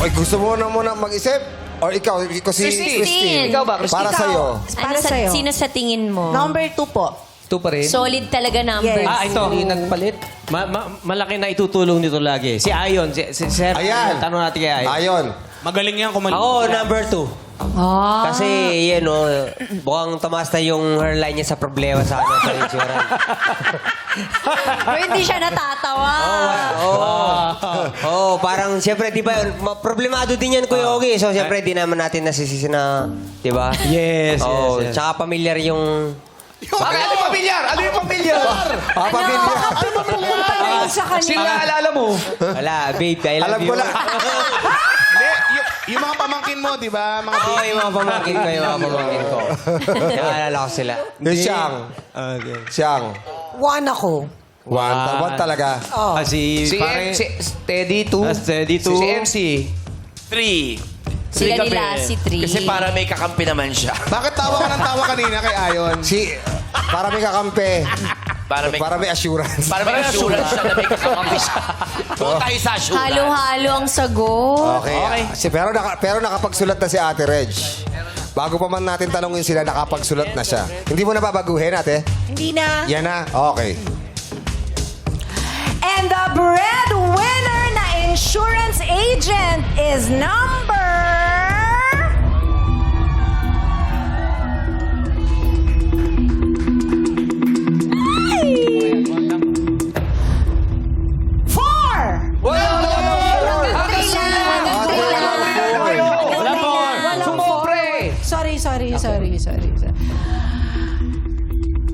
Oy, gusto mo na muna mag-isip? Or ikaw si Christine. Ikaw ba, Christine? Para sa'yo. Para sa'yo. Sino sa tingin mo? Number 2 po. 2 pa rin. Solid talaga number. Yes. Ito. Nagpalit. Malaki na itutulong nito lagi. Si Ayon. Si Sir. Ayan. Tanong natin kay Ayon. Ayon. Magaling yan kumalit. Ako, number 2. Kasi, yan o, mukhang tumaas na yung hairline niya sa problema sa insurance. Pero hindi siya natatawa. Oo, parang siyempre, di ba, problemado din yan, Kuya Ogie. So, siyempre, di naman natin nasisisi na, di ba? Yes, Oo, yes. tsaka pamilyar yung... Bakit? Ano yung pamilyar? Ano yung pamilyar? Pamilya. Pinupunta na yun sa kanya. Sino alala mo? Wala, babe, I love Alam you. ko lang. Hindi, yung mga pamangkin mo, di ba? Mga Oo, yung mga pamangkin ko, Naalala ko sila. Yung Siyang. Siyang. 1 ako. One talaga. Oh. Si Teddy 2. Teddy 2. Si MC. 3. Sila nila si 3. Kasi para may kakampi naman siya. Bakit tawa ka ng tawa kanina kay Ayon? Para may kakampi. Para may assurance. Para may assurance siya na may kakampi siya. Doon tayo sa assurance. Halo-halo ang sagot. Okay. Pero nakapagsulat na si Ate Reg. Bago pa man natin tanongin sila, nakapagsulat na siya. Hindi mo na babaguhin, ate? Hindi na. Yan na? Okay. And the breadwinner na insurance agent is number... Sorry.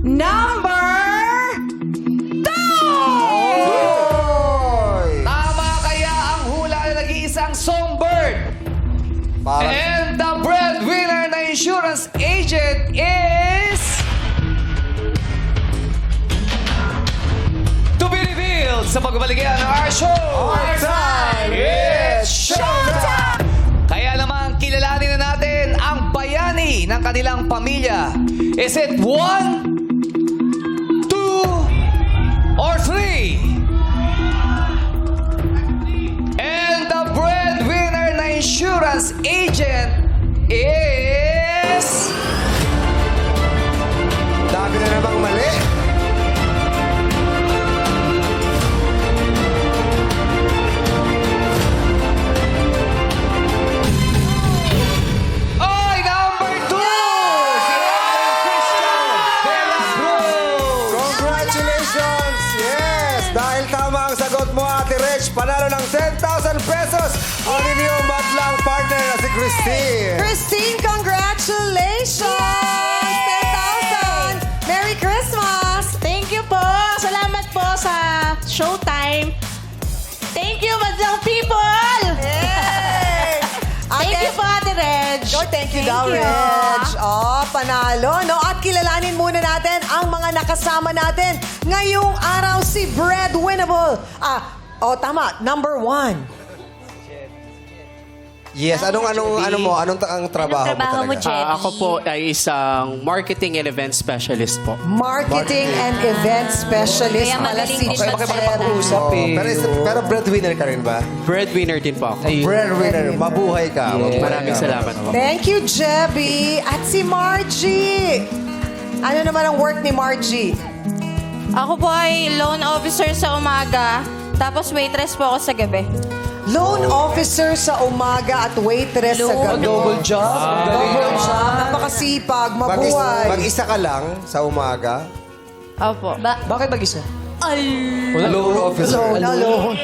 Number 2! Tama kaya ang hula na nag-iisang songbird. And the breadwinner na insurance agent is... To be revealed sa pagbabaligyan ng our show. Our time is showtime! Kaya naman, kilalanin na natin ang bayani ng kanilang pamilya. Is it 1, 2, or 3? And the breadwinner na insurance agent is... Dami na namang mali. Ay, number 2! Si Alan Christian de la Cruz! Congratulations! Yes! Dahil tama ang sagot mo, Ate Reg, panalo ng 10,000 pesos ang inyong madlang partner na si Christine! Christine, congratulations! 10,000! Merry Christmas! Thank you po. Salamat po sa Showtime. Thank you, madlang people! Yay! Thank you po, Ate Reg. Oh, thank you daw, Reg. Oh, panalo. No? At kilalanin muna natin ang mga nakasama natin ngayong araw si Breadwinnable. Tama. Number 1. Yes, anong ang trabaho mo trabaho mo, talaga? Jet? Ako po ay isang marketing and event specialist po. Marketing and event specialist. Kaya magaling din Okay, makipag-usap eh. Pero breadwinner ka rin ba? Breadwinner din po ako. Breadwinner, mabuhay ka. Yes. Mabuhay Maraming ka. salamat po. Thank you, Jebby. At si Margie. Ano naman ang work ni Margie? Ako po ay loan officer sa umaga, tapos waitress po ako sa gabi. Loan officer sa umaga at waitress sa gabi. Double job. Double job. Napakasipag, mabuhay. Mag-isa ka lang sa umaga? Opo. Bakit mag-isa? Loan officer. Loan.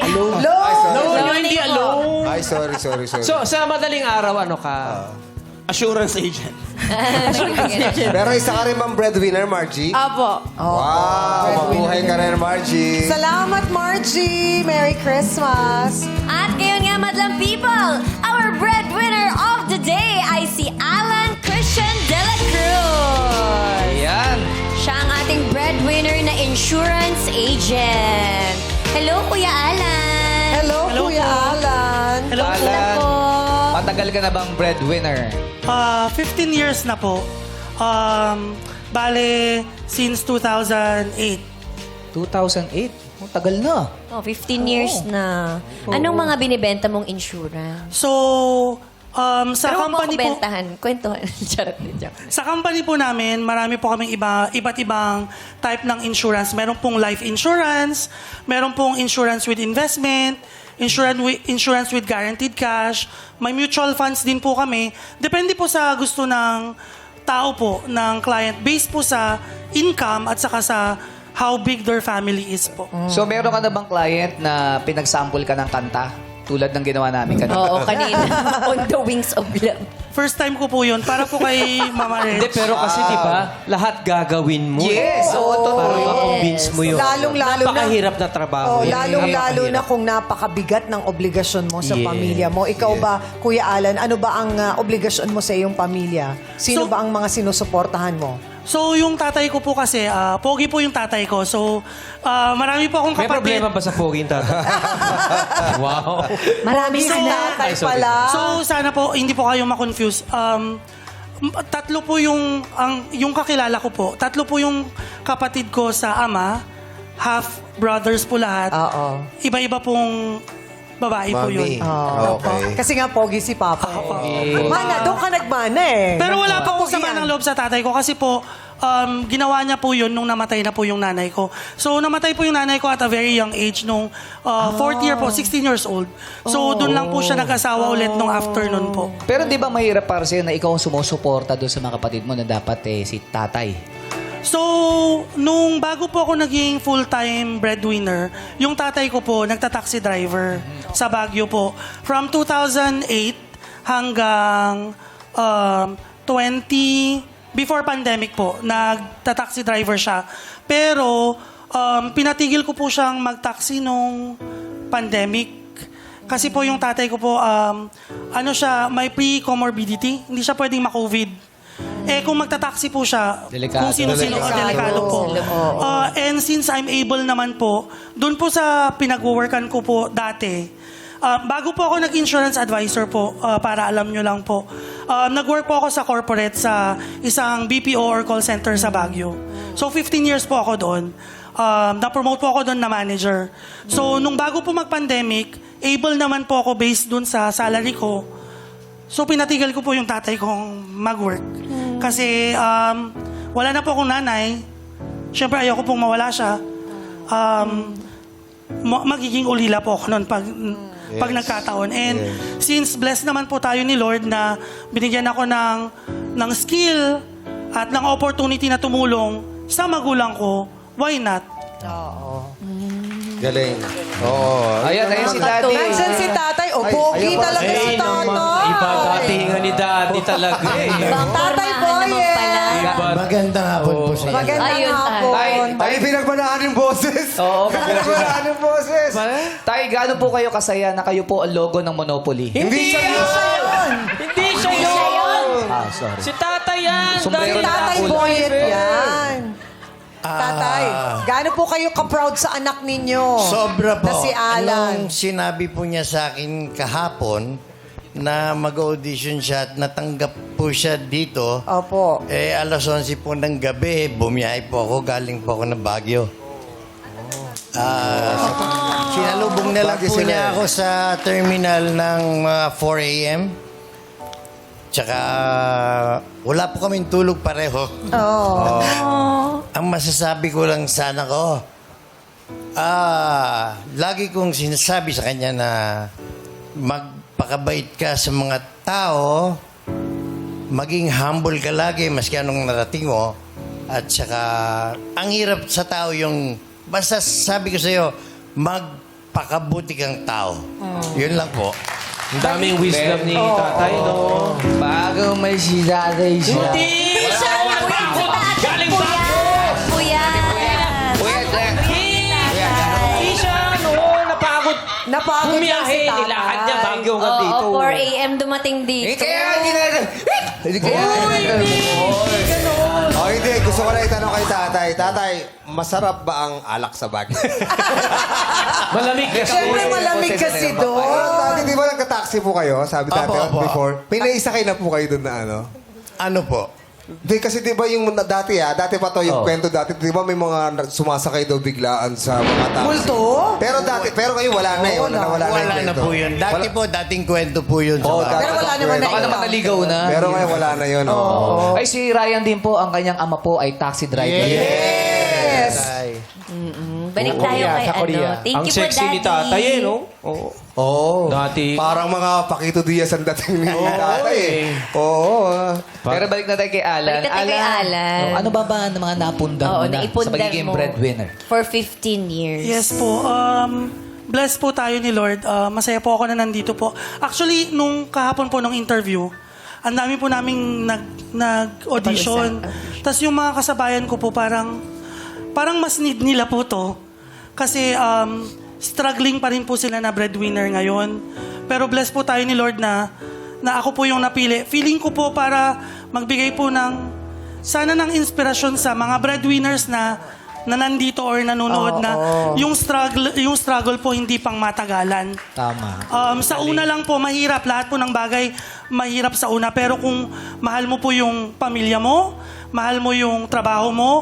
Hindi alone. Ay, sorry. So, sa madaling araw, ano ka? Assurance agent. Pero isa ka rin bang breadwinner, Margie? Opo. Wow, mabuhay ka rin, Margie. Salamat, Margie. Merry Christmas. At ngayon nga, madlang people, our breadwinner of the day ay si Alan Christian De La Cruz. Ayan. Siya ang ating breadwinner na insurance agent. Hello, Kuya Alan. Hello, Kuya Alan. Hello po. Alan, po. matagal ka na bang breadwinner? 15 years na po. Bale, since 2008. 2008? Tagal na. 15 years na. Anong mga binibenta mong insurance? So, sa Pero huwag mo company ako po... bentahan. Kwentuhan. Charot. Joke. Sa company po namin, marami po kaming iba't ibang type ng insurance. Meron pong life insurance, meron pong insurance with investment, insurance with guaranteed cash, may mutual funds din po kami. Depende po sa gusto ng tao po, ng client, based po sa income at saka sa how big their family is po. So, meron ka na bang client na pinag-sample ka ng kanta? Tulad ng ginawa namin kanina. Oo, kanina. On the wings of love. First time ko po yun, para po kay Mama Reg. Hindi, pero kasi di ba, lahat gagawin mo. Yes, oo, totoo. Para ma-convince mo yun. Lalong-lalo na. Napakahirap na trabaho. yan. Lalong-lalo na kung napakabigat ng obligasyon mo sa Yes. pamilya mo. Ikaw ba, Kuya Alan, ano ba ang obligasyon mo sa iyong pamilya? Sino So- ba ang mga sinusuportahan mo? So, yung tatay ko po kasi, pogi po yung tatay ko. So, marami po akong May kapatid. problema ba sa poging tatay? Wow. Maraming So, tatay pala. So, sana po, hindi po kayo ma-confuse. Tatlo po yung kakilala ko po. Tatlo po yung kapatid ko sa ama. Half brothers po lahat. Oo. Iba-iba pong babae po yun. Okay. Kasi nga pogi si Papa. Mana, doon ka nagmana eh. Pero wala pa po Pogi sama yan. ng loob sa tatay ko kasi po, ginawa niya po yun nung namatay na po yung nanay ko. So, namatay po yung nanay ko at a very young age, nung fourth year po, 16 years old. So, doon lang po siya nag-asawa ulit nung afternoon po. Pero di ba mahirap para sa'yo na ikaw ang sumusuporta doon sa mga kapatid mo na dapat si tatay? So, nung bago po ako naging full-time breadwinner, yung tatay ko po, nagta-taxi driver sa Baguio po. From 2008 hanggang before pandemic po, nagta-taxi driver siya. Pero, pinatigil ko po siyang mag-taxi nung pandemic. Kasi po yung tatay ko po, may pre-comorbidity. Hindi siya pwedeng ma-COVID. Kung magta-taxi po siya, Delikado. kung sino-sino, delikado po. And since I'm able naman po, dun po sa pinag-workan ko po dati, bago po ako nag-insurance advisor po, para alam nyo lang po, nag-work po ako sa corporate sa isang BPO or call center sa Baguio. So 15 years po ako doon. Na-promote po ako doon na manager. So nung bago po mag-pandemic, able naman po ako based doon sa salary ko. So pinatigil ko po yung tatay kong mag-work. Kasi wala na po akong nanay. Siyempre ayoko pong mawala siya. Magiging ulila po ako noon pag nagkataon. And since blessed naman po tayo ni Lord na binigyan ako ng skill at ng opportunity na tumulong sa magulang ko, why not? Galing. Oo. Ayan si Daddy. Nandiyan si tatay. O, pogi talaga si tatay. Iba dating ni Daddy talaga eh. Tatay Boyet. Magandang hapon po sa inyo. Magandang Ayun, hapon. Ay, pinagmanahan yung boses. Oo, Pinagmanahan yung boses. Tay, gaano po kayo kasaya na kayo po ang logo ng Monopoly? Hindi siya yun! Hindi siya yun! Ah, sorry. Si Tatay yan! Sombrero Si Tatay na Boyet yan. Tatay, gaano po kayo ka-proud sa anak ninyo? Sobra po. Na si Alan. Nung sinabi po niya sa akin kahapon na mag-audition siya at natanggap po siya dito, Opo. alas 11 po ng gabi, bumiyahe po ako, galing po ako ng Baguio. Sinalubong na lang Baguio po sila niya eh. ako sa terminal ng mga 4 a.m. Tsaka wala po kaming tulog pareho. Ang masasabi ko lang sana ko, lagi kong sinasabi sa kanya na magpakabait ka sa mga tao, maging humble ka lagi maski anong narating mo, at saka ang hirap sa tao yung, basta sabi ko sa'yo, magpakabuti kang tao. Yun lang po. Ang daming wisdom ni Tatay, no? Bago may si Tatay siya. Hindi! Galing ba? Puyat. Hindi siya, no? Napagod. Napagod lang si Bumiyahe, Tatay. nilakad niya Baguio hanggang dito. Oo, 4 a.m. dumating dito. Kaya hindi na... Hindi kaya... Oh, hindi. Gusto ko na itanong kay tatay. Tatay, masarap ba ang alak sa Baguio? Malamig kasi. Siyempre malamig kasi doon. Dati, di ba nagka-taxi po kayo? Sabi dati Opo. before. May naisakay na po kayo doon na ano? Ano po? Di, kasi di ba yung dati dati pa to yung kwento dati, di ba may mga sumasakay daw biglaan sa mga taxi? Multo? Pero ngayon wala na yun. Nawala Wala yung na kwento. po yun. Dati po, dating kwento po yun. Oo, dati Pero wala pa naman na Baka naman naligaw na. Pero ngayon wala na yun. Oo. Ay, si Ryan din po, ang kanyang ama po ay taxi driver. Yes! Balik tayo kay sa Korea. ano. Thank Ang you po, sexy ni Daddy. Tatay, eh, no? Oo. Oo. Dati. Parang mga Paquito Diaz ang dating ni tatay eh. Oo. Pero balik na tayo kay Alan. Balik na tayo kay Alan. Ano ba ng mga napundang Oo, mo na sa naipundar pagiging mo. breadwinner? For 15 years. Yes po. Blessed po tayo ni Lord. Masaya po ako na nandito po. Actually, nung kahapon po nung interview, ang dami po naming nag-audition. Tapos yung mga kasabayan ko po parang mas need nila po to. Kasi struggling pa rin po sila na breadwinner ngayon. Pero blessed po tayo ni Lord na ako po yung napili. Feeling ko po para magbigay po sana ng inspirasyon sa mga breadwinners na nandito or nanonood na yung struggle po hindi pang matagalan. Tama. Sa una lang po mahirap, lahat po ng bagay mahirap sa una, pero kung mahal mo po yung pamilya mo, mahal mo yung trabaho mo,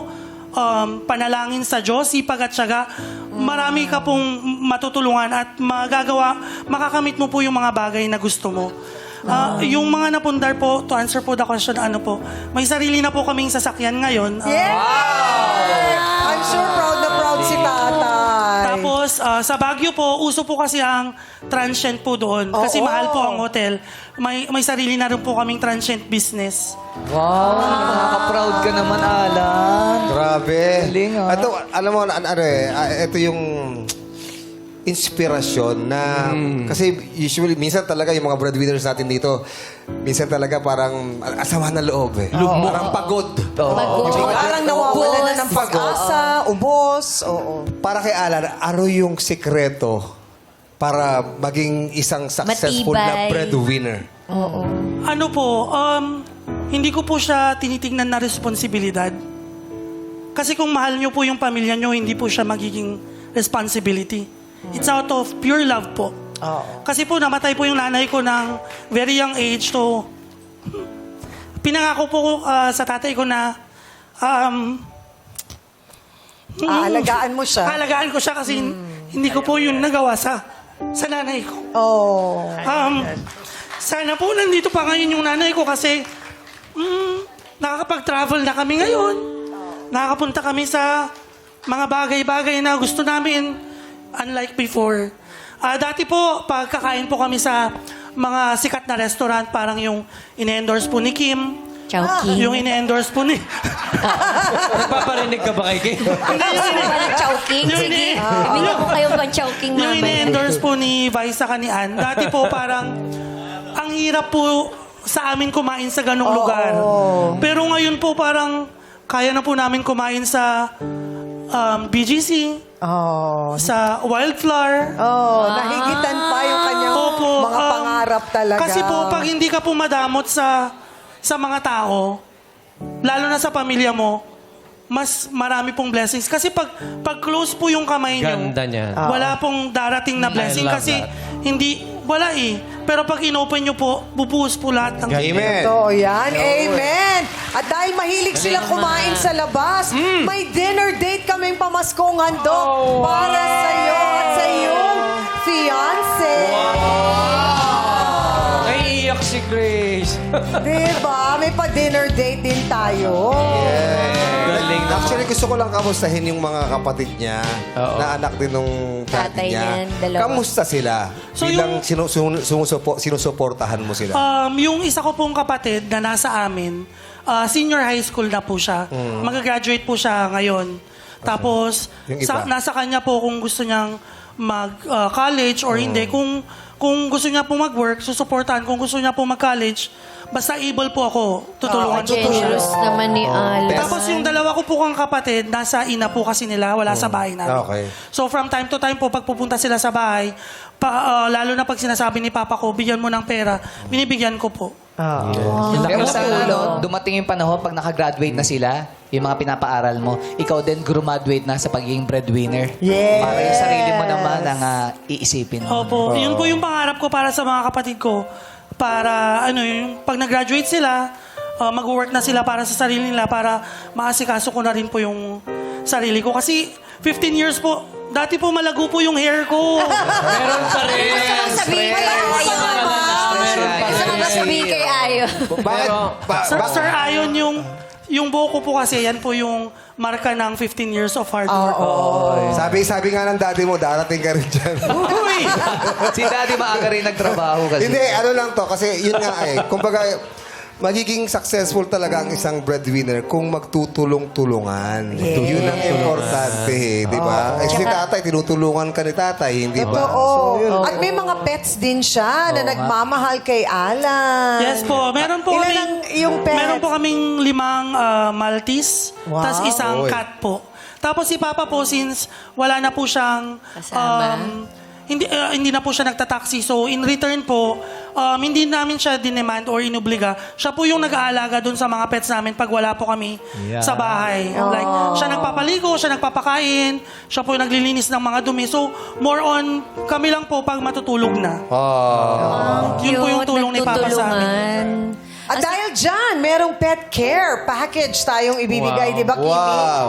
panalangin sa Diyos, sipag at syaga, marami ka pong matutulungan at makakamit mo po yung mga bagay na gusto mo. Yung mga napundar po, to answer po the question, may sarili na po kaming sasakyan ngayon. I'm sure proud si tatay. Tapos, sa Baguio po, uso po kasi ang transient po doon. Kasi mahal po ang hotel. May sarili na rin po kaming transient business. Wow, nakaka-proud ka naman, Alan. Grabe. Galing, ah. Ito, alam mo, ito yung inspirasyon na kasi usually minsan talaga yung mga breadwinners natin dito minsan talaga parang asama ng loob eh. Parang pagod. Parang nawawala na ng pag-asa, ubos. Oo. Para kay Alan, ano yung sikreto para maging isang successful na Matibay. breadwinner? Oo. Ano po, hindi ko po siya tinitingnan na responsibilidad. Kasi kung mahal niyo po yung pamilya niyo, hindi po siya magiging responsibility. It's out of pure love po. Kasi po, namatay po yung nanay ko ng very young age. So, pinangako po sa tatay ko na Aalagaan mo siya. Aalagaan ko siya kasi hindi ko po yun nagawa sa nanay ko. Sana po nandito pa ngayon yung nanay ko kasi nakakapag-travel na kami ngayon. Nakakapunta kami sa mga bagay-bagay na gusto namin, unlike before. Dati po, pagkakain po kami sa mga sikat na restaurant, parang yung ine-endorse po ni Kim. Chowking. Yung ine-endorse po ni... Nagpaparinig ka ba kay Kim? Parang chowking. Sige. Bibigyan ko kayo pang chowking Yung mamaya. ine-endorse po ni Vice sa kanian. Dati po parang ang ang hirap po sa amin kumain sa ganong lugar. Pero ngayon po parang kaya na po namin kumain sa BGC, sa Wildflower. Nahigitan pa yung kanyang mga pangarap talaga. Kasi po, pag hindi ka po madamot sa mga tao, lalo na sa pamilya mo, mas marami pong blessings. Kasi pag close po yung kamay nyo, Ganda niyan. wala pong darating na blessing. love Kasi that. wala eh. Pero pag inopen nyo po, bubuhos po lahat ng... Amen. Totoo yan. Amen. At dahil mahilig silang kumain sa labas, may dinner date kaming pamaskong handog para sa'yo at sa iyong fiancé. Naiiyak si Grace. Diba? May pa-dinner date din tayo. Galing na. Actually, gusto ko lang kamustahin yung mga kapatid niya na anak din nung tatay Tatay niya. niyan, dalawa. Kamusta sila? So Bilang sinusuportahan mo sila. Yung isa ko pong kapatid na nasa amin, senior high school na po siya. Mag-graduate po siya ngayon. Tapos, Yung iba? nasa kanya po kung gusto niyang mag-college or hindi. Kung gusto niya po mag-work, susuportahan. Kung gusto niya po mag-college, basta able po ako, tutulungan ko po siya. Generous naman ni Alan. Tapos yung dalawa ko po kang kapatid, nasa ina po kasi nila, wala sa bahay namin. Okay. So from time to time po, pag pupunta sila sa bahay, lalo na pag sinasabi ni Papa ko, bigyan mo ng pera, binibigyan ko po. Pero sana, dumating yung panahon pag nakagraduate na sila, yung mga pinapaaral mo, ikaw din graduate na sa pagiging breadwinner. Yes. Para yung sarili mo naman ang iisipin mo. Opo, yun po yung pangarap ko para sa mga kapatid ko. Para, yung pag nag-graduate sila, mag-work na sila para sa sarili nila, para maasikaso ko na rin po yung sarili ko. Kasi 15 years po, dati po malago po yung hair ko. Meron pa rin. Sabihin kay Ayo. Gusto ko ba sabihin kay Ayo? Bakit? Sir Ayon, yung buhok ko po kasi, yan po yung marka ng 15 years of hard work. Sabi nga ng daddy mo, darating ka rin dyan. Uy! Si Daddy maaga rin nagtrabaho kasi. Hindi, ano lang to. Kasi yun nga kumbaga, magiging successful talaga ang isang breadwinner kung magtutulong-tulungan. Yun ang importante, di ba? Si tatay, tinutulungan ka ni tatay, hindi ba? Totoo. At may mga pets din siya na nagmamahal kay Alan. Yes po. Meron po Ilan kaming, ang iyong pets? Meron po kaming 5 Maltese, tas isang Oy. cat po. Tapos si Papa po, since wala na po siyang... Kasama. hindi na po siya nagtataksi. So, in return po, hindi namin siya dinemand or inubliga. Siya po yung nag-aalaga dun sa mga pets namin pag wala po kami sa bahay. Like, siya nagpapaligo, siya nagpapakain, siya po yung naglilinis ng mga dumi. So, more on, kami lang po pag matutulog na. Yun po yung tulong ni Papa sa amin. At dahil dyan, merong pet care package tayong ibibigay, di ba, Kimi? Wow!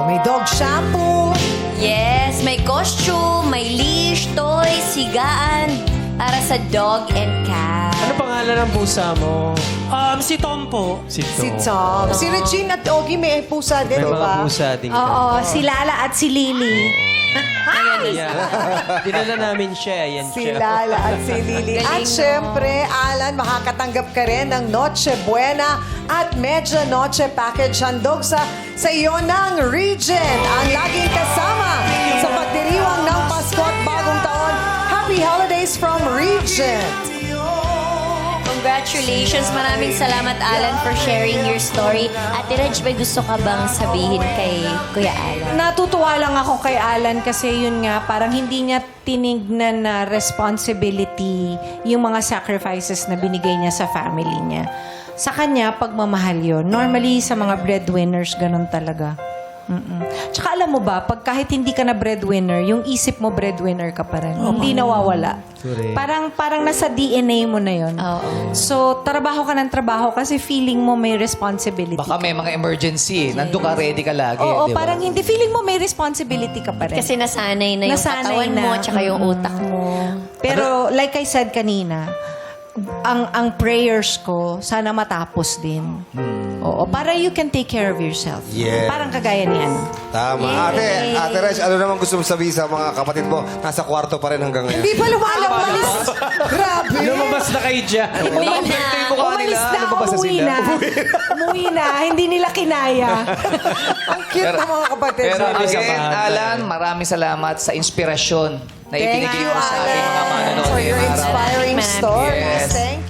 May dog shampoo. Yes, may costume, may leash, toys, higaan para sa dog and cat. Ano pangalan ng pusa mo? Si Tom po. Si Tom. Si Regine at Ogie may pusa din, May di mga ba? pusa din ka. Oo, si Lala at si Lily. Ayan. Dinala namin siya. Ayan Si siya. Lala at si Lily. At syempre, Alan, makakatanggap ka rin ng Noche Buena at Medya Noche Package handog sa iyo ng Regent. Ang laging kasama sa pagdiriwang ng Pasko at Bagong Taon. Happy Holidays from Regent. Congratulations. Maraming salamat, Alan, for sharing your story. Ate Reg, may gusto ka bang sabihin kay Kuya Alan? Natutuwa lang ako kay Alan kasi yun nga, parang hindi niya tinignan na responsibility yung mga sacrifices na binigay niya sa family niya. Sa kanya, pagmamahal yun. Normally, sa mga breadwinners, ganun talaga. Tsaka alam mo ba, pag kahit hindi ka na breadwinner, yung isip mo breadwinner ka pa rin. Hindi nawawala. Parang nasa DNA mo na yun. So, trabaho ka ng trabaho kasi feeling mo may responsibility. Baka may mga emergency. Nandun ka, ready ka lagi. Oo, di ba? parang hindi. Feeling mo may responsibility ka pa rin. Kasi nasanay na yung katawan mo tsaka yung utak mo. Pero like I said kanina, ang prayers ko, sana matapos din. Oo, para you can take care of yourself. Yeah. Parang kagaya ni ano. Tama. Ate Reg, ano naman gusto mo sabihin sa mga kapatid mo? Nasa kwarto pa rin hanggang ngayon. Hindi pa lumalabas. Grabe. Lumabas na kayo dyan. Umalis na, umuwi na. Hindi nila kinaya. Ang cute ng mga kapatid. Pero Sabi sa again, bata. Alan, maraming salamat sa inspirasyon na na ibinigay Thank you, mo sa ating mga Alan, manonood for your ngayong araw. inspiring stories. Yes. Thank